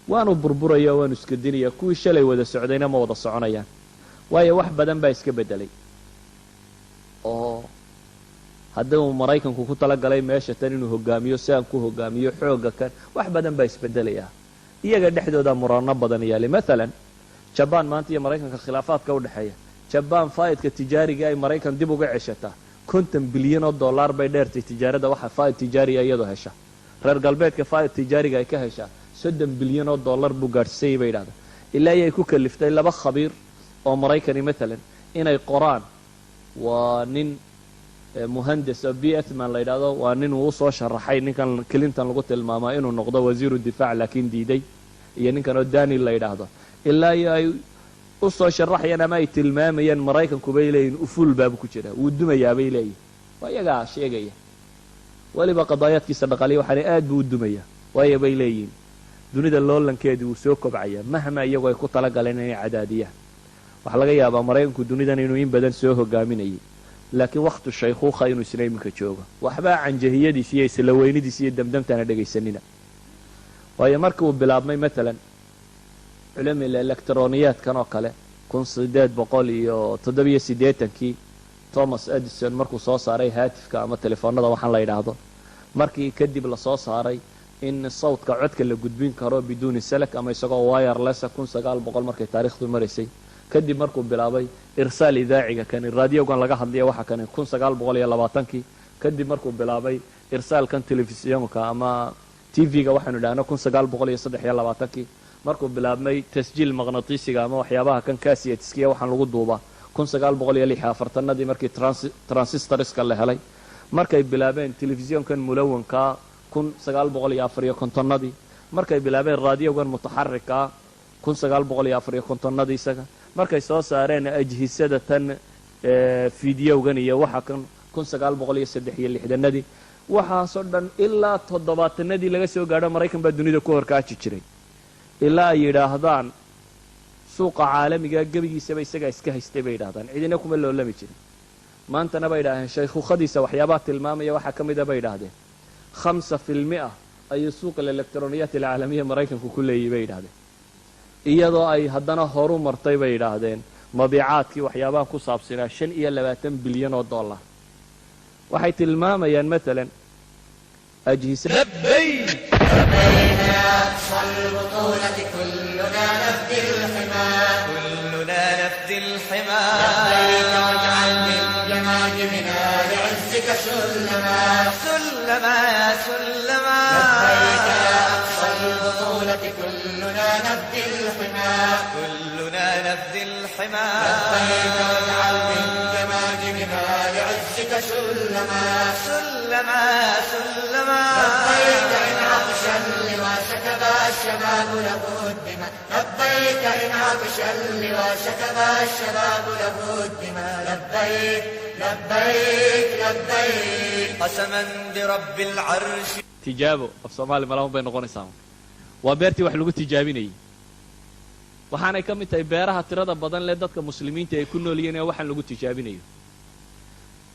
waanu burburaya waanu iska dinaya kuwii shalay wada socdayna ma wada soconayaan waayo wax badan baa iska bedelay oo haddii uu maraykanku ku talagalay meesha tan inuu hogaamiyo si aan ku hogaamiyo xooga kan wax badan baa isbedelaya iyaga dhexdooda murano badan yaali maalan jabaan maanta iyo maraykanka khilaafaadka u dhexeeya jabaan faa'idka tijaariga ay maraykan dib uga ceshataa $50 bilyan bay dheertay tijaarada waxa faa'id tijaariya iyadoo hesha reer galbeedka faa'id tijaariga ay ka heshaa $30 bilyan buu gaadhsiiyay bay yidhahdaan ilaa ay ku kaliftay laba khabiir oo maraykani maalan inay qoraan waa nin muhandis oo b ethman la yidhaahdo waa nin uu usoo sharaxay ninkan clinton lagu tilmaamaa inuu noqdo wasiiru difaac laakiin diiday iyo ninkan oo daniel la yidhaahdo ilaa iyo ay u soo sharaxayaan ama ay tilmaamayaan maraykanku bay leeyihin uful baabu ku jira wuu dumayaa bay leeyihin waa iyagaa sheegaya weliba qadaayaadkiisa dhaqaaliya waxaana aad buu u dumayaa waayo bay leeyihin dunida loolankeedii wuu soo kobcayaa mahma iyagoo ay ku talagaleen inay cadaadiyaan waxaa laga yaabaa maraykanku dunidan inuu in badan soo hogaaminayay laakiin waktu shaykhuukha inuu isna iminka joogo waxbaa canjahiyadiisa iyo isla weynidiisa iyo damdamtaana dhegaysanina waayo markii uu bilaabmay maalan culumil electroniyaadkan oo kale 1887kii thomas edison markuu soo saaray haatifka ama telefoonada waxaan la yidhaahdo markii kadib lasoo saaray in sawdka codka la gudbin karo biduuni salak ama isagoo wireless 1900 markay taariikhdu maraysay kadib markuu bilaabay irsaal idaaciga kan raadiyogan laga hadlaya waxa kan 1920kii kadib markuu bilaabay irsaalkan telefisiyonka ama TV-ga waxaanu idhaahno 1923kii markuu bilaabmay tasjiil maqnatiisiga ama waxyaabaha kan cassetteskiya waxaan lagu duubaa 1946 markii transistorska la helay markay bilaabeen telefisiyonkan mulawanka 1954 markay bilaabeen raadiyogan mutaxarrika 1954 isaga markay soo saareen ajhisada tan fiidiyowgan iyo waxa kan 1963 waxaasoo dhan ilaa 70nadii laga soo gaadho maraykan baa dunida ku horkaaji jiray ilaa ay yidhaahdaan suuqa caalamiga gebigiisaba isagaa iska haystay bay yidhahdaan cidina kuma loolami jirin maantana bay yidhahdeen shaykhuukhadiisa waxyaabaha tilmaamaya waxaa ka mida bay yidhaahdeen 5% ayuu suuqa electroniyaat alcaalamiya maraykanku ku leeyahay bay yidhahdeen iyadoo ay haddana horu martay bay yidhaahdeen mabiicaadkii waxyaabaha ku saabsanaa $25 bilyan waxay tilmaamayaan maalan أجهزة لبيك لبيك يا أقصى البطولة كلنا نفدي الحمى كلنا الحمى لبيك واجعل من جماجمها لعزك سلما سلما سلما لبيك إن عطش اللواء سكب الشباب لابد بما لبيك إن عطش اللواء سكب الشباب لابد بما لبيك لبيك لبيك قسما برب العرش tijaabo af soomaali malahan bay noqonaysaa waa beertii wax lagu tijaabinayay waxaanay ka mid tahay beeraha tirada badan leh dadka muslimiinta ay ku nool yihiin ee waxaan lagu tijaabinayo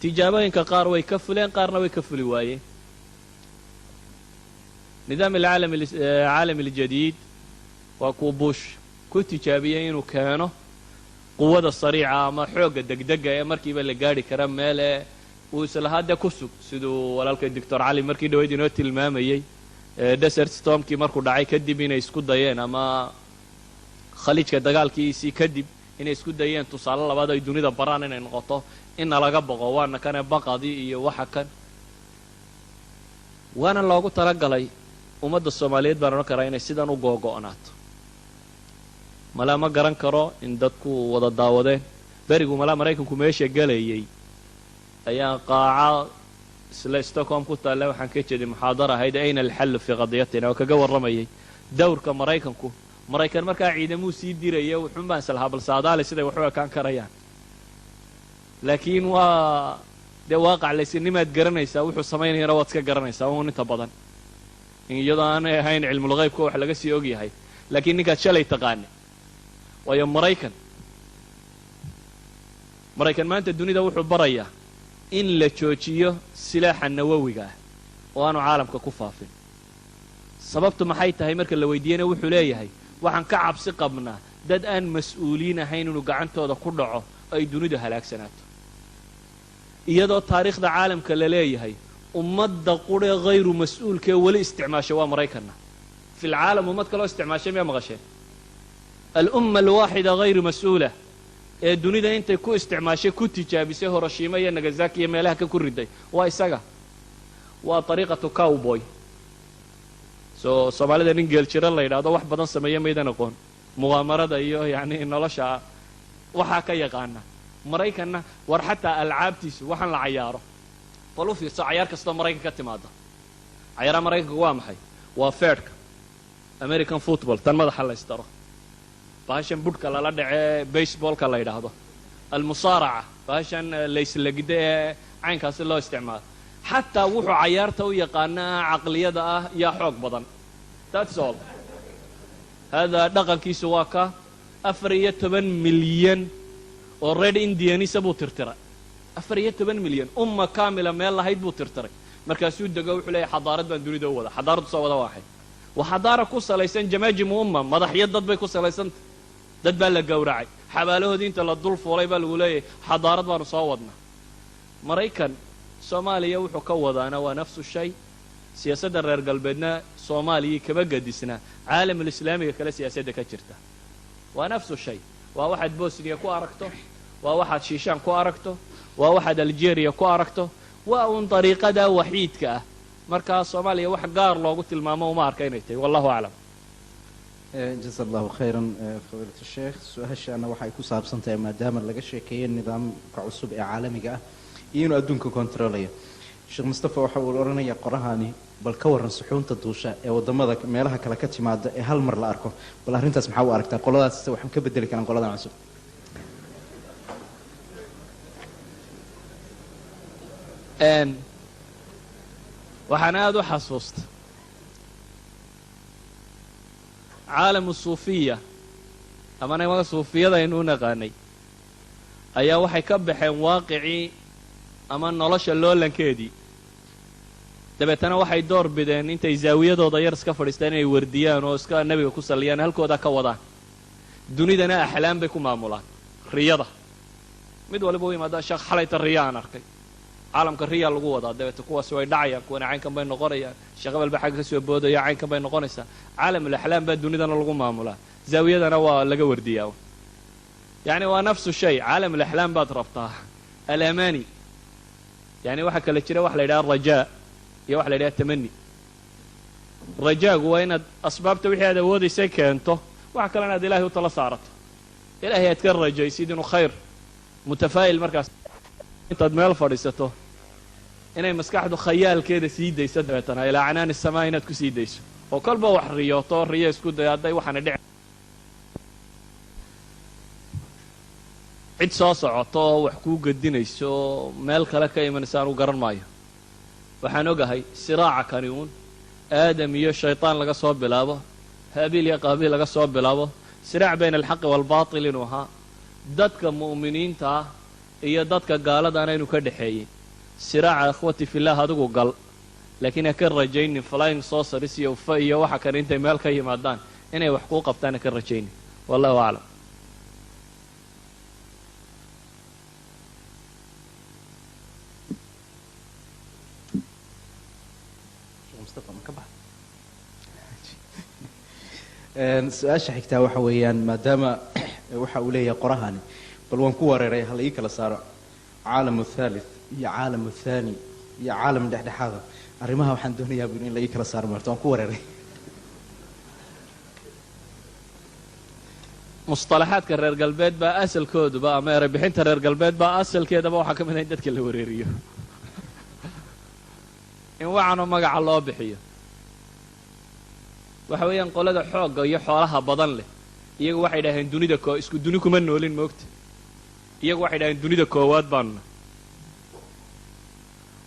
tijaabooyinka qaar way ka fuleen qaarna way ka fuli waayeen nidaam العالم الجديد waa kuu bush ku tijaabiyey inuu keeno quwada sariica ama xoogga degdega ee markiiba la gaari kara meel ee uu isla hadda ku sug siduu walaalkay doctor cali markii dhaweyd inoo tilmaamayey desert stormkii markuu dhacay kadib inay isku dayeen ama khaliijka dagaalkiisii kadib inay isku dayeen tusaale labaad ay dunida baraan inay noqoto inna laga boqo waana kane baqadii iyo waxa kan waana loogu talagalay ummadda soomaaliyeed baan odhan karaa inay sidan u googo'naato malaa ma garan karo in dadku wada daawadeen berigu malaa maraykanku meesha gelayay ayaa qaaca isla stockholm ku taalla waxaan ka jeeday muxaadara ahayd ayna alxallu fii qadiyatina oo kaga warramayay dawrka maraykanku maraykan markaa ciidamuu sii diraya wuxuun baan islahaa bal saadaali siday wax u ekaan karayaan laakiin waa dee waaqac laysinimaad garanaysaa wuxuu samaynayana waad iska garanaysaa uun inta badan iyadoo aanay ahayn cilmulghaybka wax laga sii ogyahay laakiin ninkaad shalay taqaane waayo maraykan maanta dunida wuxuu barayaa in la joojiyo silaaxa nawowiga ah oo aanu caalamka ku faafin sababtu maxay tahay marka la weydiiyana wuxuu leeyahay waxaan ka cabsi qabnaa dad aan mas-uuliin ahayn inuu gacantooda ku dhaco ay dunidu halaagsanaato iyadoo taariikhda caalamka la leeyahay ummadda qurhe hayru mas-uulkaee weli isticmaashay waa maraykanna fi lcaalam ummad kaloo isticmaashay miyaa maqasheen alumma alwaaxida hayru mas-uula ee dunida intay ku isticmaashay ku tijaabisay horoshima iyo nagasaki iyo meelaha ka ku riday waa isaga waa ariiqatu cowboy soomaalida nin geeljiro la yidhaahdo wax badan sameeya maydan aqoon muqaamarada iyo yacni nolosha waxaa ka yaqaana maraykanna war xataa alcaabtiisu waxaan la cayaaro bal u fiirso cayaar kastoo maraykan ka timaada cayaaraha maraykanka waa maxay waa feedhka american football tan madaxa la ystaro bahashan budhka lala dhacee baseballka la yidhaahdo almusaaraca bahashan layslagida ee caynkaasi loo isticmaalo xataa wuxuu cayaarta u yaqaanaa caqliyada ah yaa xoog badan that's all haadaa dhaqankiisu waa ka 4 milyan oo red indianisa buu tirtiray 4 milyan umma kaamila meel lahayd buu tirtiray markaasuu dego wuxuu leeyahay xadaarad baan dunida u wada xadaaradu soo wada waaxay waa xadaara ku salaysan jamaajimu umma madaxyo dad bay ku salaysantah dad baa la gowracay xabaalahoodii inta la dul fuulay baa lagu leeyahay xadaarad baanu soo wadnaa maraykan soomaaliya wuxuu ka wadaana waa nafsu shay siyaasadda reer galbeedna soomaaliyai kaba gadisnaa caalamulislaamiga kale siyaasadda ka jirta waa nafsu shay waa waxaad bosniya ku aragto waa waxaad shiishaan ku aragto waa waxaad algeria ku aragto waa uun dariiqada waxiidka ah markaa soomaaliya wax gaar loogu tilmaamo uma arka inay tahay wallahu aclam jaza allahu khayran fadiilat sheekh su-aashaana waxay ku saabsan tahay maadaama laga sheekeeyey nidaamka cusub ee caalamiga ah iyo inuu adduunka kontrolayo sheekh mustafa waxa uu odhanayaa qorahani bal ka warran suxuunta duusha ee waddamada meelaha kale ka timaada ee hal mar la arko bal arrintaas maxaa u aragtaa qoladaas waxaan ka bedeli karaan qoladan cusub waxaan aada u xasuusta caalamu suufiya ama nimanka suufiyada aynu u naqaanay ayaa waxay ka baxeen waaqicii ama nolosha loolankeedii dabeetana waxay door bideen intay zaawiyadooda yar iska fadhiistaan inay wardiyaan oo iska nebiga ku salliyaan halkooda ka wadaan dunidana axlaam bay ku maamulaan riyada mid waliba u yimaada sheekh xalayta riya aan arkay caalamka riyaa lagu wadaa dabeete kuwaasi way dhacayaan kuwana caynkan bay noqonayaan sheekh hebel ba xagga ka soo boodaya caynkan bay noqonaysaa caalamulaxlaam baa dunidana lagu maamulaa zaawiyadana waa laga wardiyaa yacni waa nafsu shay caalamulaxlaam baad rabtaa alamani yani waxaa kale jira waxa la yidhaha rajaa iyo waxa la yidhaha tamani rajaagu waa inaad asbaabta wixii aad awoodaysay keento waxa kale inaad ilahay u tala saarato ilaahay aad ka rajaysid inuu khayr mutafaa'il markaas intaad meel fadhiisato inay maskaxdu khayaalkeeda sii dayso dabeetana ilaa canaani samaa inaad ku sii dayso oo kolba wax riyooto riyo isku dayo hadday waxaana dhici cid soo socoto oo wax kuu gedinayso meel kale ka imanaysa anuu garan maayo waxaan ogahay siraaca kani uun aadam iyo shaytaan laga soo bilaabo haabiil iyo qaabiil laga soo bilaabo siraac bayna alxaqi waalbaatil inuu ahaa dadka mu'miniinta ah iyo dadka gaaladaana inuu ka dhexeeyey siraaca akhwati fillaah adigu gal laakiin ha ka rajaynin flying saucers iyo ufa iyo waxa kale intay meel ka yimaadaan inay wax kuu qabtaan ha ka rajaynin wallahu aclam su-aasha xigtaa waxa weeyaan maadaama waxa uu leeyahay qorahani bal waan ku wareeray hal ii kala saaro caalam thalith iyo caalam thani iyo caalam dhexdhexaada arrimaha waxaan doonayaa in la ii kala saaro marto waan ku wareeray mustalaxaadka reer galbeed baa asalkooduba ama erebixinta reer galbeed baa asalkeedaba waxaa ka mid ah in dadka la wareeriyo in waxaanoo magaca loo bixiyo waxa weeyaan qolada xoogga iyo xoolaha badan leh iyagu waxay dhaheen dunida isku duni kuma noolin moogta iyagu waxay dhaheen dunida koowaad baanuna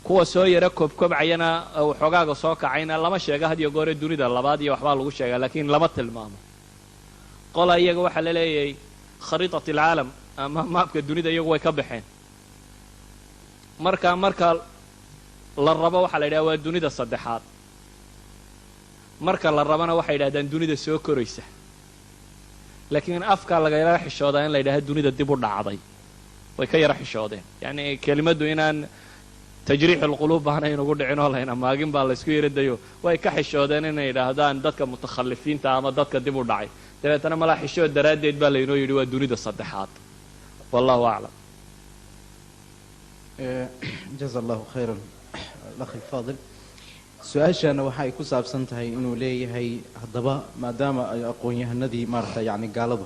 kuwa soo yara koobkobcayana waxoogaaga soo kacayna lama sheega had iyo goore dunida labaad iyo waxbaa lagu sheegaa laakiin lama tilmaamo qola iyaga waxaa la leeyahay khariitat alcaalam ama maabka dunida iyagu way ka baxeen marka la rabo waxaa la yidhaha waa dunida saddexaad marka la rabana waxay yidhahdaan dunida soo koraysa laakiin afkaa lagayala xishoodaa in la yidhahdo dunida dib u dhacday way ka yara xishoodeen yacni kelimaddu inaan tajriix alquluub baanay inugu dhicin oo layna maagin baa laysku yara dayo way ka xishoodeen inay yidhaahdaan dadka mutakhalifiinta ama dadka dib u dhacay dabeetana malaa xishood daraaddeed baa laynoo yidhi waa dunida saddexaad wallahu aclam jaza allahu khayran akhi alfaadil su-aashaana waxa ay ku saabsan tahay inuu leeyahay haddaba maadaama ay aqoon-yahanadii maaragtay yacni gaaladu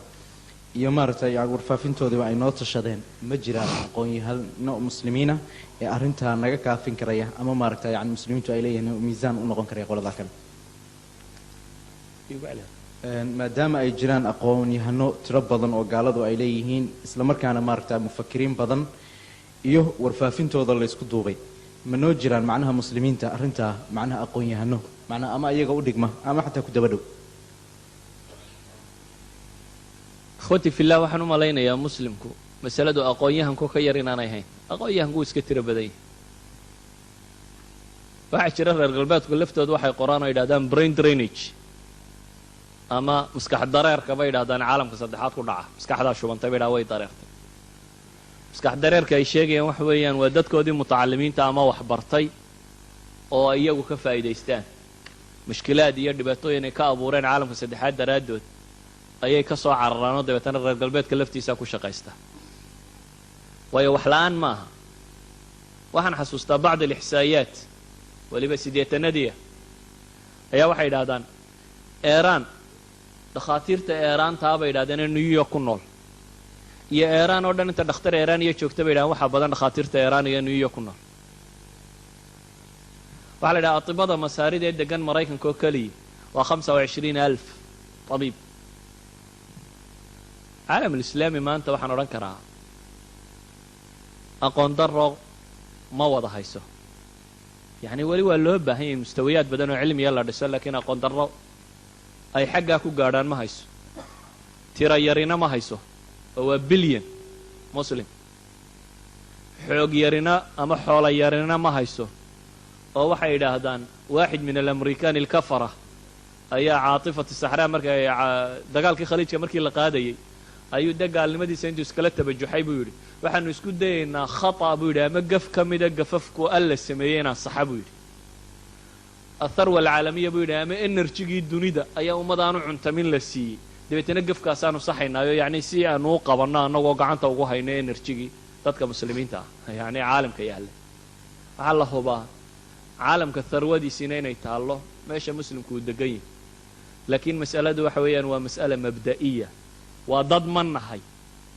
iyo maaragtay yani warfaafintoodiiba ay noo tashadeen ma jiraan aqoon-yahano muslimiina ee arrintaa naga kaafin karaya ama maaragtay yani muslimiintu ay leeyihiin miisaan u noqon karaya qoladaa kale maadaama ay jiraan aqoon-yahano tiro badan oo gaaladu ay leeyihiin isla markaana maaragta mufakiriin badan iyo warfaafintooda laysku duubay ma noo jiraan macnaha muslimiinta arrintaa macnaha aqoon-yahano macnaha ama iyaga u dhigma ama xataa ku daba dhow akhwati fillah waxaan u malaynayaa muslimku masaladu aqoon-yahanku ka yar inaanay hayn aqoon-yahanku iska tiro badan yahay waxaa jira reer galbeedku laftooda waxay qoraan oo yidhahdaan brain drainage ama maskax dareerka bay yidhahdaan caalamka saddexaad ku dhaca maskaxdaa shubantay bay way dareertay maskax dareerka ay sheegayaan waxa weeyaan waa dadkoodii mutacalimiinta ama waxbartay oo iyagu ka faa'iidaystaan mushkilaad iyo dhibaatooyin ay ka abuureen caalamka saddexaad daraaddood ayay ka soo cararaanoo dabeetana reer galbeedka laftiisaa ku shaqaysta waayo wax la-aan ma aha waxaan xasuustaa bacd alixsaa'iyaat weliba siddeetanadiia ayaa waxay yidhahdaan eeraan dakhaatiirta eeraantaa bay yidhahdeen ee new york ku nool iyo eeraan oo dhan inta dhakhtar eeraan iyo joogta bay yidhahdeen waxaa badan dhakhaatiirta eeraan iyo new york ku nool waxaa la yidhaha atibada masaarida ee degan maraykanka oo keliya waa 25,000 tabiib caalam alislaami maanta waxaan odhan karaa aqoon darro ma wada hayso yacni weli waa loo baahan yahay mustawiyaad badan oo cilmiya la dhiso laakiin aqoon darro ay xaggaa ku gaadhaan ma hayso tira yarina ma hayso oo waa bilyan muslim xoog yarina ama xoola yarina ma hayso oo waxay yidhaahdaan waaxid min alamrikaan alkafara ayaa caatifati saxraa marka dagaalkii khaliijka markii la qaadayay ayuu de gaalnimadiisa intuu iskala tabajuxay buu yidhi waxaanu isku dayaynaa khata buu yidhi ama gaf ka mida gafafku alla sameeyey inaan saxa buu yidhi atharwa alcaalamiya buu yidhi ama enerjigii dunida ayaa ummadaanu cuntamin la siiyey dabeetana gafkaasaanu saxaynaayo yacni si aanu u qabanno annagoo gacanta ugu hayno enerjigii dadka muslimiinta ah yacni caalamka yaalla waxaa la hubaa caalamka harwadiisiina inay taallo meesha muslimku uu degan yahay laakiin mas'aladu waxa weeyaan waa mas'ala mabda'iya waa dad ma nahay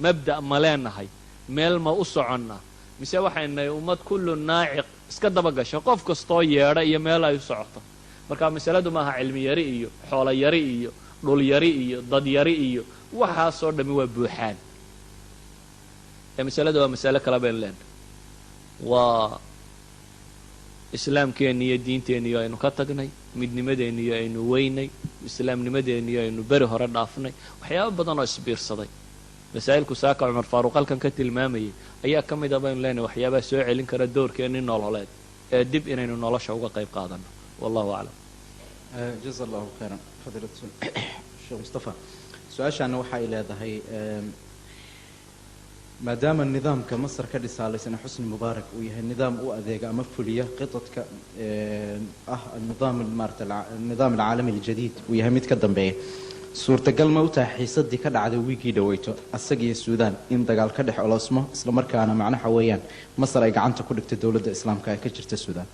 mabda' ma leenahay meel ma u soconnaa mise waxaynahay ummad kullu naaciq iska daba gasho qof kastoo yeedha iyo meel ay u socoto marka masaladu maaha cilmi yari iyo xoolo yari iyo dhul yari iyo dad yari iyo waxaasoo dhammi waa buuxaan ee masaladu waa masale kala bayn leen waa islaamkeenni iyo diinteenniyo aynu ka tagnay midnimadeenniyo aynu weynay islaamnimadeenniyo aynu beri hore dhaafnay waxyaaba badan oo isbiirsaday masaa'ilku saaka cumar faaruuq halkan ka tilmaamayay ayaa ka mid a baynu leenahay waxyaabaha soo celin kara doorkeenni nololeed ee dib inaynu nolosha uga qayb qaadanno wallahu aclam jaza allahu khayran fadiilatu sheekh mustafa su-aashaana waxa ay leedahay maadaama nidaamka masar ka dhisaalaysan xusni mubaarak uu yahay nidaam u adeega ama fuliya qidadka ah nidaam alcaalami aljadiid uu yahay mid ka dambeeya suurtagal ma u tahay xiisadii ka dhacday wiigii dhaweyto asagiyo suudaan in dagaal ka dhex olosmo isla markaana macnaha weeyaan masar ay gacanta ku dhigtay dowladda islaamka ee ka jirta suudaan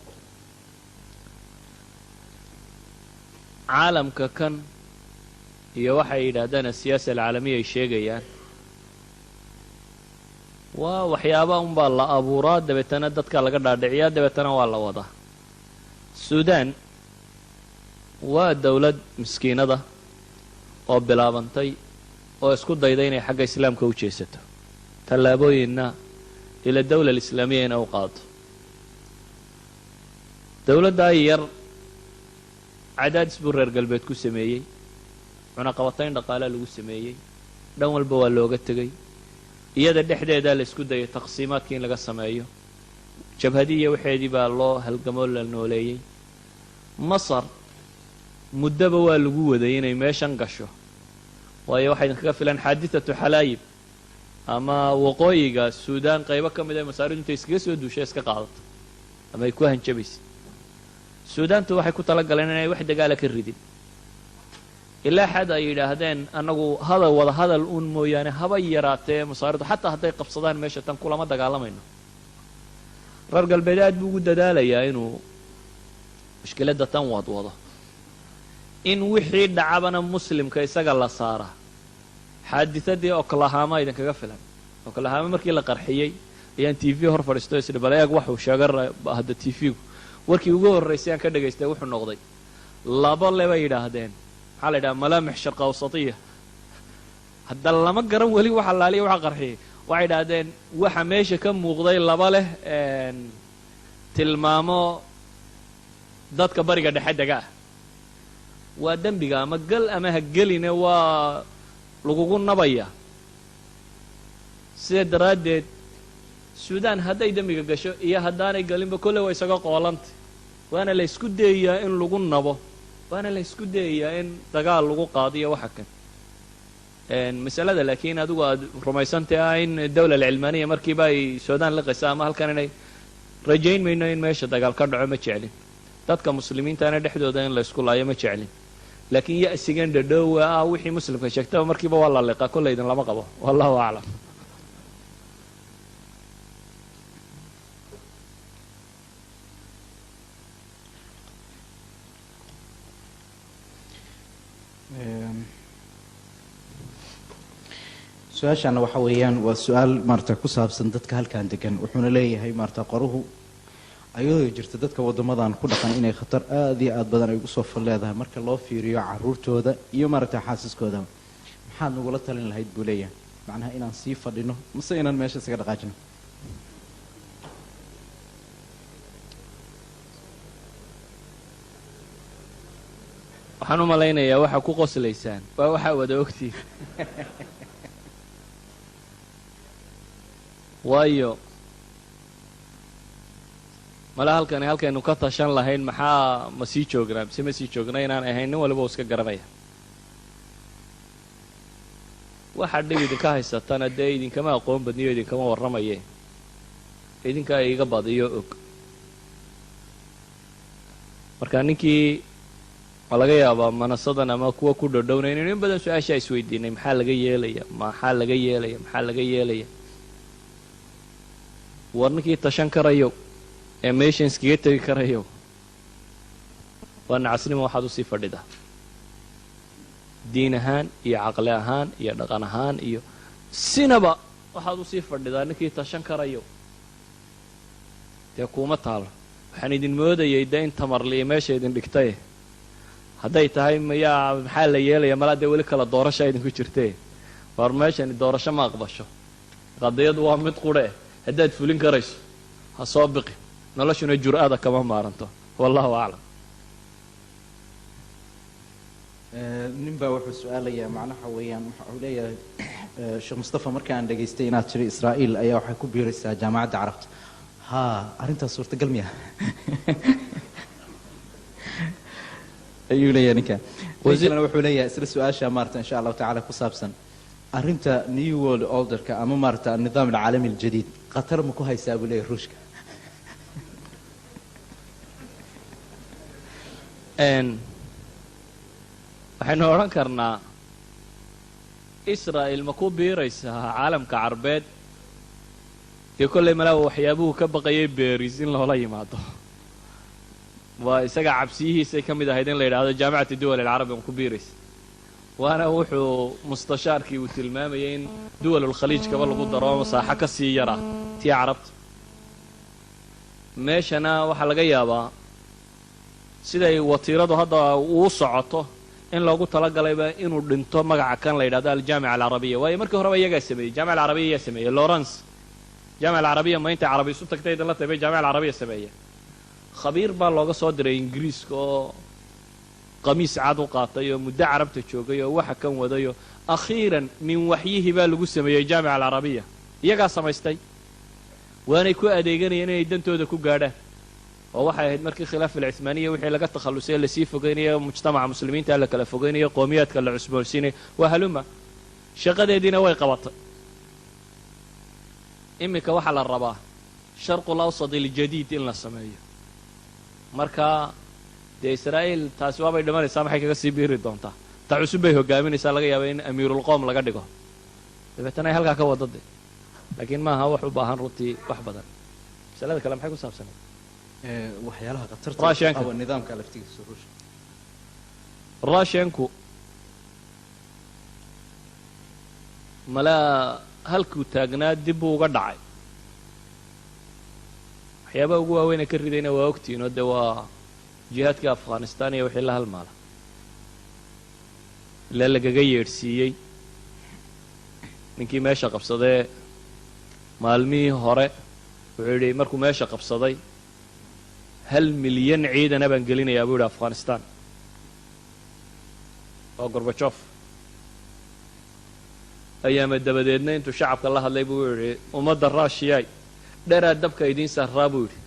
caalamka kan iyo waxay yidhaahdaan asiyaasa alcaalamiya ay sheegayaan waa waxyaaba unbaa la abuuraa dabeetana dadka laga dhaadhiciyaa dabeetana waa la wadaa suudaan waa dowlad miskiinada oo bilaabantay oo isku dayday inay xagga islaamka u jeesato tallaabooyinna ila dawla alislaamiya inay u qaado dowladdaa yar cadaadis buu reer galbeed ku sameeyey cunaqabatayn dhaqaalaa lagu sameeyey dhan walba waa looga tegey iyada dhexdeedaa la isku dayay taqsiimaadkii in laga sameeyo jabhadiiya waxeedii baa loo halgamoo la nooleeyey masar muddaba waa lagu waday inay meeshan gasho waayo waxaa idinkaga filan xaadithatu xalaayib ama waqooyiga suudaan qaybo ka mid a masaaridu intay iskaga soo duushay iska qaadato ama ay ku hanjabaysa suudaantu waxay ku tala galeen inay wax dagaala ka ridin ilaa xad ay yidhaahdeen annagu wada hadal uun mooyaane haba yaraatee masaaridu xataa hadday qabsadaan meesha tan kulama dagaalamayno reer galbeed aad buu ugu dadaalayaa inuu mushkiladda tan wadwado in wixii dhacabana muslimka isaga la saara xaadithadii oklahama idinkaga filan oklahama markii la qarxiyey ayaan t v hor fadhiisto isdhi bal eeg waxuu sheega hadda t v-gu warkii ugu horraysay aan ka dhagaystay wuxuu noqday labo lebay yidhaahdeen maxaa la yidhaha malaamix sharqa awsatiya hadda lama garan weli waxa laaliya waxa qarxiyey waxay idhaahdeen waxa meesha ka muuqday laba leh tilmaamo dadka bariga dhexe dega ah waa dembiga ama gal ama ha geline waa lagugu nabaya sidaa daraaddeed suudaan hadday dembiga gasho iyo haddaanay galinba kolley waa isaga qoolantay waana la ysku dayayaa in lagu nabo waana la ysku dayayaa in dagaal lagu qaadiyo waxa kan masalada laakiin adigu aad rumaysantay ah in dawla alcilmaaniya markiiba ay suudaan liqaysa ama halkan inay rajayn mayno in meesha dagaal ka dhaco ma jeclin dadka muslimiintaana dhexdooda in la ysku laayo ma jeclin laakiin ya'sigan dhadhoowa ah wixii muslimka sheegtaba markiiba waa la liqaa kollaydin lama qabo wallahu aclam su-aashaana waxa weeyaan waa su-aal maarata ku saabsan dadka halkan degan wuxuuna leeyahay maarata qoruhu ayadoo jirta dadka waddamadan ku dhaqan inay khatar aad iyo aad badan ay ugu soo fal leedahay marka loo fiiriyo caruurtooda iyo maarata xaasiskooda maxaad nagula talin lahayd buu leeyahay macnaha inaan sii fadhino mase inaan meesha isaga dhaqaajino waxaan u malaynayaa waxaa ku qoslaysaan waa waxaa wada ogtiin waayo mala halkaynu ka tashan lahayn maxaa ma sii joognaa mise ma sii joognaa inaan ahayn nin waliba u iska garanaya waxaa dhib idinka haysatana dee idinkama aqoon badniyo idinkama warramaye idinkaa iga badiyo og marka ninkii ma laga yaabaa manasadan ama kuwa ku dhodhowna inaynu in badan su-aashaa isweydiinay maxaa laga yeelaya maxaa laga yeelaya maxaa laga yeelaya war ninkii tashan karayo ee meeshan iskaga tegi karayo waa nacasnimo waxaad usii fadhidaa diin ahaan iyo caqli ahaan iyo dhaqan ahaan iyo sinaba waxaad usii fadhidaa ninkii tashan karayo dee kuuma taalo. waxaan idin moodayay dee in tamarliya meesha idin dhigtaye hadday tahay maxaa la yeelaya malaa dee weli kala doorasha idinku jirtee war meeshani doorasho ma aqbasho. qadiyadu waa mid qudhe haddaad fulin karayso ha soo biqi, noloshuna jur'ada kama maaranto. wallahu aclam. nin baa wuxuu su-aalayaa macnaha weeyaan waxa uu leeyahay sheekh mustafa markaan dhegaystay inaad tiri israa'iil ayaa waxay ku biiraysaa jaamacadda carabta. haa, arrintaas suurtagal miya ayuu leeyahay ninkan. wasiirna wuxuu leeyahay isla su-aasha maarata insha allahu tacaala ku saabsan arrinta new world orderka ama maarata nidaam alcaalami aljadiid khatar ma ku haysaa buu leeyahay ruushka. waxaynu odhan karnaa israa'il ma ku biiraysaa caalamka carbeed dee kollay malaa waxyaabuhu ka baqayay beris in loola yimaado. waa isaga cabsiyihiisay ka mid ahayd in la yidhaahdo jaamicati duwal alcarabi ma ku biiraysa. waana wuxuu mustashaarkii uu tilmaamayay in duwalulkhaliijkaba lagu daro masaaxo ka sii yaraa tii carabta. meeshana waxaa laga yaabaa siday watiiradu hadda uu socoto in loogu talagalayba inuu dhinto magaca kan la yidhahdo aljaamica alcarabiya. waayo markii horeba iyagaa sameeyey, jaamica alcarabiya yaa sameeyey lawrence. jaamica alcarabiya ma intay carabi isu tagtay idan la tahay bay jaamica alcarabiya sameeyeen. khabiir baa looga soo diray ingiriiska oo qamiis cad u qaatay oo muddo carabta joogay oo waxa kan wadayo akhiiran min waxyihi baa lagu sameeyey jaamica alcarabiya. iyagaa samaystay waanay ku adeeganayeen inay dantooda ku gaadhaan. oo waxay ahayd markii khilaaf alcismaaniya wixii laga takhallusay lasii fogaynayo mujtamaca muslimiinta la kala fogaynayo qowmiyaadka la cusboonsiinayo waa haluma shaqadeediina way qabatay. iminka waxaa la rabaa sharqul awsad iljadiid in la sameeyo. marka dee israa'iil taasi waabay dhimanaysaa, maxay kaga sii biiri doontaa? ta cusub bay hogaaminaysaa, laga yaaba in amiirulqowm laga dhigo dabeetana ay halkaa ka wadade. laakiin maaha wax u baahan runtii wax badan. masalada kale maxay ku saabsanay waxyaalaha khatarta Russian-ka. nidaamka laftigiisa ruushka. russian-ku malaa halkuu taagnaa dib buu uga dhacay. waxyaabaha ugu waaweynee ka ridayna waa ogtihiin oo dee waa jihaadkii afghanistan iyo wixii la halmaala ilaa lagaga yeedhsiiyey ninkii meesha qabsadee maalmihii hore wuxuu yidhi markuu meesha qabsaday 1 milyan ciidana baan gelinayaa buu yidhi afghanistan. waa gorbajof ayaama dabadeedna intuu shacabka la hadlay buu yidhi ummadda raashiyay dheeraad dabka idiin saaraa buu yidhi,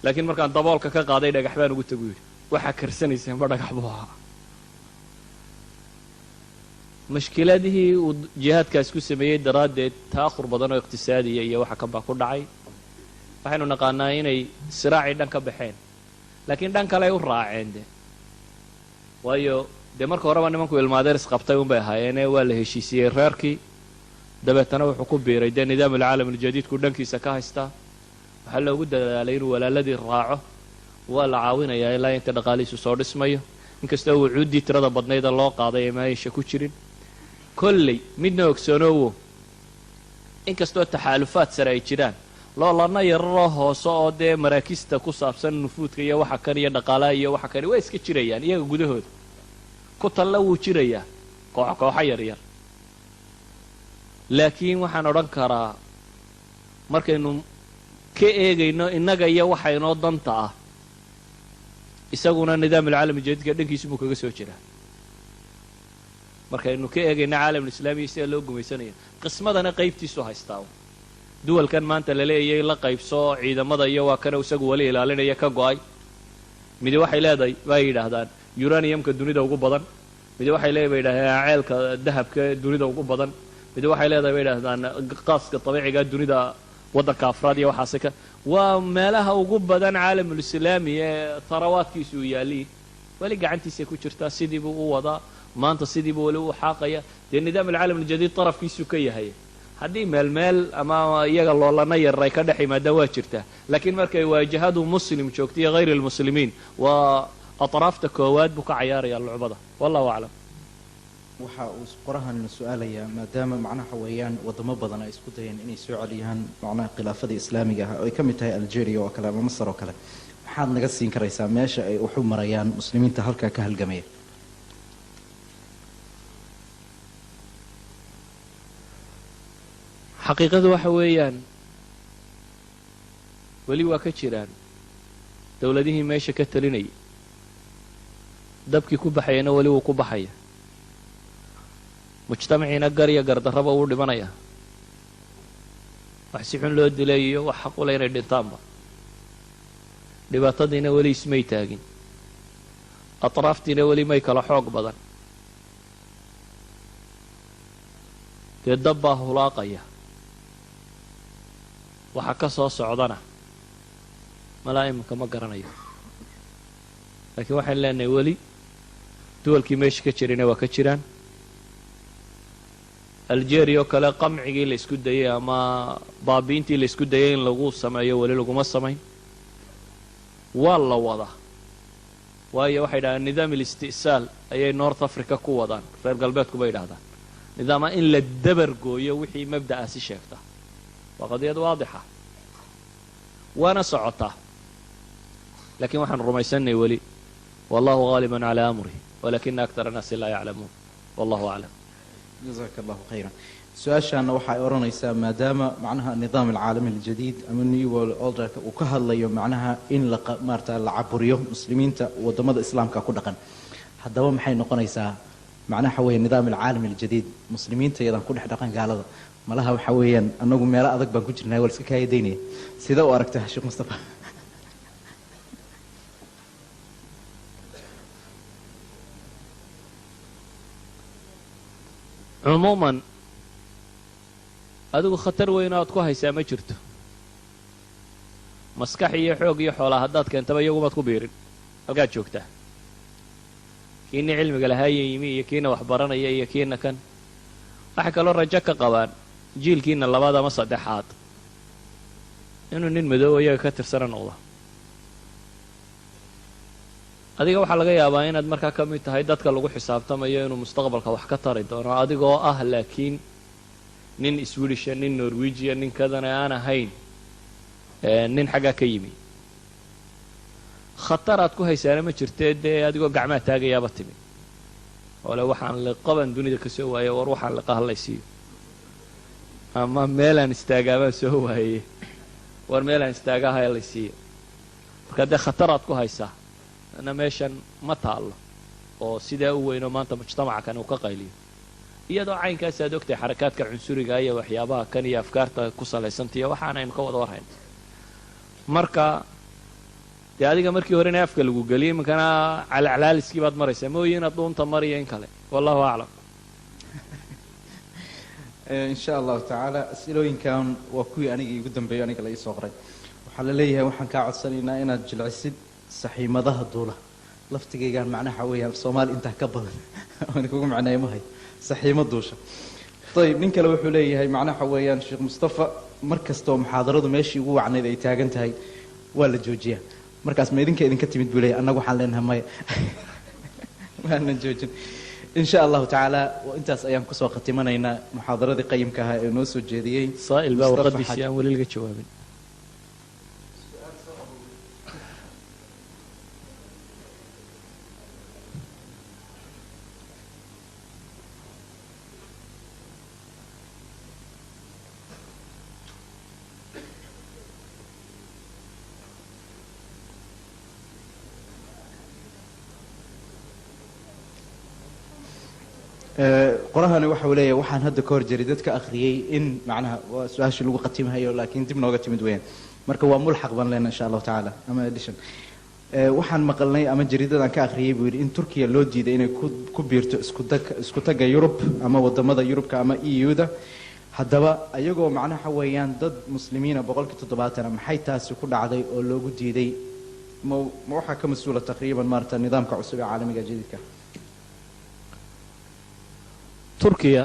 laakiin markaan daboolka ka qaaday dhagax baan ugu tag buu yidhi. waxaa karsanayseenba dhagax buu ahaa. mashkiladihii uu jihaadkaas ku sameeyey daraaddeed ta'ahur badan oo iqtisaadiya iyo waxa kan baa ku dhacay. waxaynu naqaanaa inay siraacii dhan ka baxeen, laakiin dhan kale ay u raaceen de waayo dee marka horeba nimanku ilmaadeer isqabtay unbay ahaayeenee waa la heshiisiyey reerkii. dabeetana wuxuu ku biiray dee nidaam alcaalam aljadiidku dhankiisa ka haystaa. waxaa loogu dadaalay inuu walaaladii raaco. waa la caawinayaa ilaa inta dhaqaalihiisu soo dhismayo, inkastoo wucuuddii tirada badnayda loo qaaday ee maayisha ku jirin. kolley midna ogsoonoowo inkastoo taxaalufaad sare ay jiraan loolana yararoo hoose oo dee maraakista ku saabsan nufuudka iyo waxa kan iyo dhaqaalaha iyo waxa kani waa iska jirayaan iyaga gudahooda. ku talla wuu jirayaa kooxo yaryar. laakiin waxaan odhan karaa markaynu ka eegayno innaga iyo waxa inoo danta ah, isaguna nidaam alcaalam aljadiidka dhankiisu buu kaga soo jiraa. markaynu ka eegayno caalamulislaamiya sida loo gumaysanayo qismadana qaybtiisu haystaa. duwalkan maanta la leeyay la qaybso ciidamada iyo waa kana isagu wali ilaalinaya ka go'ay. midi waxay leedahay bay yidhaahdaan uraniumka dunida ugu badan, midi waxay leedahay bay yidhahdaan ceelka dahabka dunida ugu badan, midi waxay leedahay bay yidhahdaan qaaska dabiiciga dunida waddanka afraad iyo waxaase ka waa meelaha ugu badan caalamulislaami ee tarawaadkiisu uu yaaliin. weli gacantiisay ku jirtaa, sidii buu u wadaa maanta, sidii buu weli u xaaqaya. dee nidaam alcaalam aljadiid tarafkiisuu ka yahay. haddii meel ama iyaga loolana yar ay ka dhex yimaadaan waa jirtaa, laakiin markay waajahadu muslim joogto iyo hayr almuslimiin waa atraafta koowaad buu ka cayaarayaa lucbada. wallahu aclam. waxa uu qorahan su'aalayaa maadaama macnaha weeyaan wadamo badan ay isku dayeen inay soo celiyaan macnaha khilaafada islaamiga ah oo ay ka mid tahay Algeria oo kale ama Masar oo kale maxaad naga siin karaysaa meesha ay u xumarayaan muslimiinta halka ka halgamaya xaqiiqadu waxa weeyaan weli waa ka jiraan dawladihii meesha ka talinayay dabkii ku baxayana weli wuu ku baxaya mujtamaciina gar iyo gardarraba uu dhimanaya wax si xun loo dilay iyo wax xaqule inay dhintaanba dhibaatadiina weli ismay taagin atraaftiina weli may kala xoog badan dee dab baa hulaaqaya waxa ka soo socdana malaa iminka ma garanayo laakiin waxaan leenahay weli duwalkii meesha ka jirayna waa ka jiraan algeria oo kale qamcigii la isku dayay ama baabiintii la isku dayay in lagu sameeyo weli laguma samayn waa la wada waayo waxay dhahdaan nidaam alisti'saal ayay north africa ku wadaan reer galbeedku bay dhahdaan nidaama in la dabar gooyo wixii mabda'aasi sheegta waa qadiyad waadixa waana socotaa laakiin waxaan rumaysanay weli wallahu ghaaliban calaa amrih walakina aktar annaasi laa yaclamuun wallahu aclam jazaaka allahu khayran su-aashaana waxay odhanaysaa maadaama macnaha nidaam alcaalami aljadiid ama new world orderka uu ka hadlayo macnaha in maarata la caburiyo muslimiinta wadamada islaamka ku dhaqan haddaba maxay noqonaysaa macnaha waxa weeye nidaam alcaalami aljadiid muslimiinta iyadan ku dhex dhaqan gaalada malaha waxa weeyaan anagu meelo adag baan ku jirnaa wal iska kaayadaynaya sida u aragtaa sheekh mustafa cumuuman adigu khatar weyn oad ku haysaa ma jirto maskax iyo xoog iyo xoolaa haddaad keentaba iyagumaad ku biirin halkaad joogtaa kiina cilmiga lahaaya yimi iyo kiina waxbaranaya iyo kiina kan waxay kaloo rajo ka qabaan jiilkiina labaad ama saddexaad inuu nin madoobo iyaga ka tirsana noqdo adiga waxaa laga yaabaa inaad markaa ka mid tahay dadka lagu xisaabtamayo inuu mustaqbalka wax ka tari doono adigoo ah laakiin nin swiidisha nin norwejiya nin kadana aan ahayn nin xaggaa ka yimi khataraad ku haysaana ma jirtee dee adigoo gacmaa taagayaaba timi ole waxaan liqaban dunida ka soo waaye war waxaan liqa hadlaysiiyo ama meelaan istaagaabaan soo waaye war meelaan istaagaha hadlaysiiyo marka dee khataraad ku haysaa ana meeshan ma taallo oo sidaa u weynoo maanta mujtamaca kan uu ka qayliyo iyadoo caynkaas aad ogtahay xarakaadka cunsuriga iyo waxyaabaha kan iyo afkaarta ku salaysantahiyo waxaan aynu ka wada warhayn marka dee adiga markii horena afka lagu geliyay iminkana calaclaaliskii baad maraysaa mooye inaad dhuunta mariyo in kale wallahu aclam in sha allahu tacaala asilooyinkan waa kuwii aniga igu dambeeyo aniga la ii soo qoray waxaa la leeyahay waxaan kaa codsanaynaa inaad jilcisid saxiimadaha duula laftigaygaan macnaha weeyaan soomaali intaa ka badan oona kugu macneeyo ma hayo saxiimo duusha ayib nin kale wuxuu leeyahay macnaha weeyaan sheekh mustafa mar kastoo muxaadaradu meeshii ugu wacnayd ay taagan tahay waa la joojiyaa markaas ma idinka timid buu leeyahay annagu waxaan leenahay maya waanan joojin in sha allahu tacaala intaas ayaan kusoo khatimanaynaa muxaadaradii qayimka ahaa ee noo soo jeediyey saa'il baa warqadiisii aan weli laga jawaabin qorahani waxa uu leeyahay waxaan hadda ka hor jiray dadka akhriyay in macnaha waa su-aashii lagu qatimahayo laakiin dib nooga timid weeyaan marka waa mulxaq baan leenahay insha allahu tacaala ama edition waxaan maqalnay ama jariidadan ka akhriyay buu yidhi in turkiya loo diiday inay ku biirto isku tagga yurub ama wadamada yurubka ama EU-da haddaba ayagoo macnaha weeyaan dad muslimiina 70% maxay taasi ku dhacday oo loogu diiday ma waxaa ka mas-uula taqriiban maarata nidaamka cusub ee caalamiga jadiidka turkiya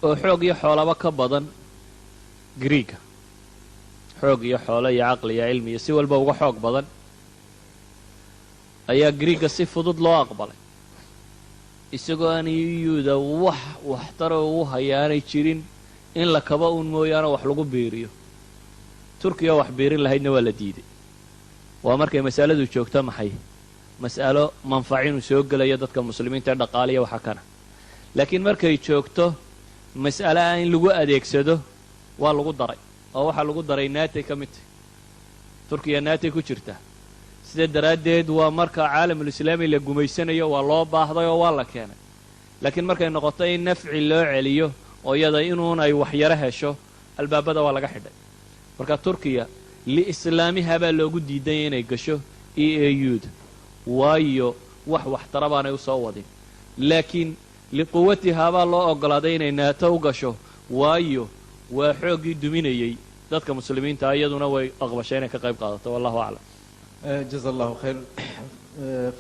oo xoog iyo xoolaba ka badan griiga xoog iyo xoolo iyo caqli iyo cilmi iyo si walba uga xoog badan ayaa griiga si fudud loo aqbalay isagoo aan EUda wax waxtaro ugu hayaanay jirin in la kaba uun mooyaane wax lagu biiriyo. turkiya wax biirin lahaydna waa la diiday. waa markay mas'aladu joogto maxay mas'alo manfac inuu soo gelayo dadka muslimiinta dhaqaaliya waxa kana. laakiin markay joogto mas'alo in lagu adeegsado waa lagu daray oo waxa lagu daray naatay ka mid turkiya naatay ku jirta. sida daraaddeed waa marka caalamul islaami la gumaysanayo waa loo baahday oo waa la keenay. laakiin markay noqoto in nafci loo celiyo oo iyada inuun ay waxyaro hesho albaabada waa laga xidhay. marka turkiya liislaamiha baa loogu diiday inay gasho EAUda waayo wax waxtara baanay u soo wadin. laakiin liquwatiha baa loo ogolaaday inay naato u gasho waayo waa xooggii duminayay dadka muslimiinta iyaduna way aqbashay inay ka qayb qaadato. wallahu aclam. جزا الله خير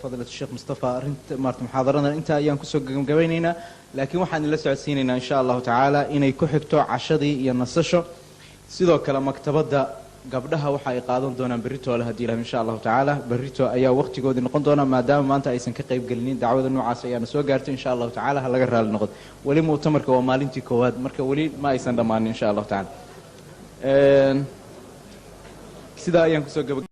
فضيلة الشيخ مصطفى أنت مارت محاضرنا أنت أيام كسوق جبينينا لكن واحد لا سعسيننا إن شاء الله تعالى إن يكحكتو عشدي ينصشوا سيدو كلام مكتبة دا قبلها وحي قادون دونا بريتو ولا هديلها إن شاء الله تعالى بريتو أيا وقت جود نقد دونا ما دام ما أنت أيسن كقيب قلنين دعوة النوع سيانا سو قارت إن شاء الله تعالى هلا جرها النقد ولي مؤتمر كومالنتي كواد مركب ولي ما أيسن دمان إن شاء الله تعالى سيدا أيام كسوق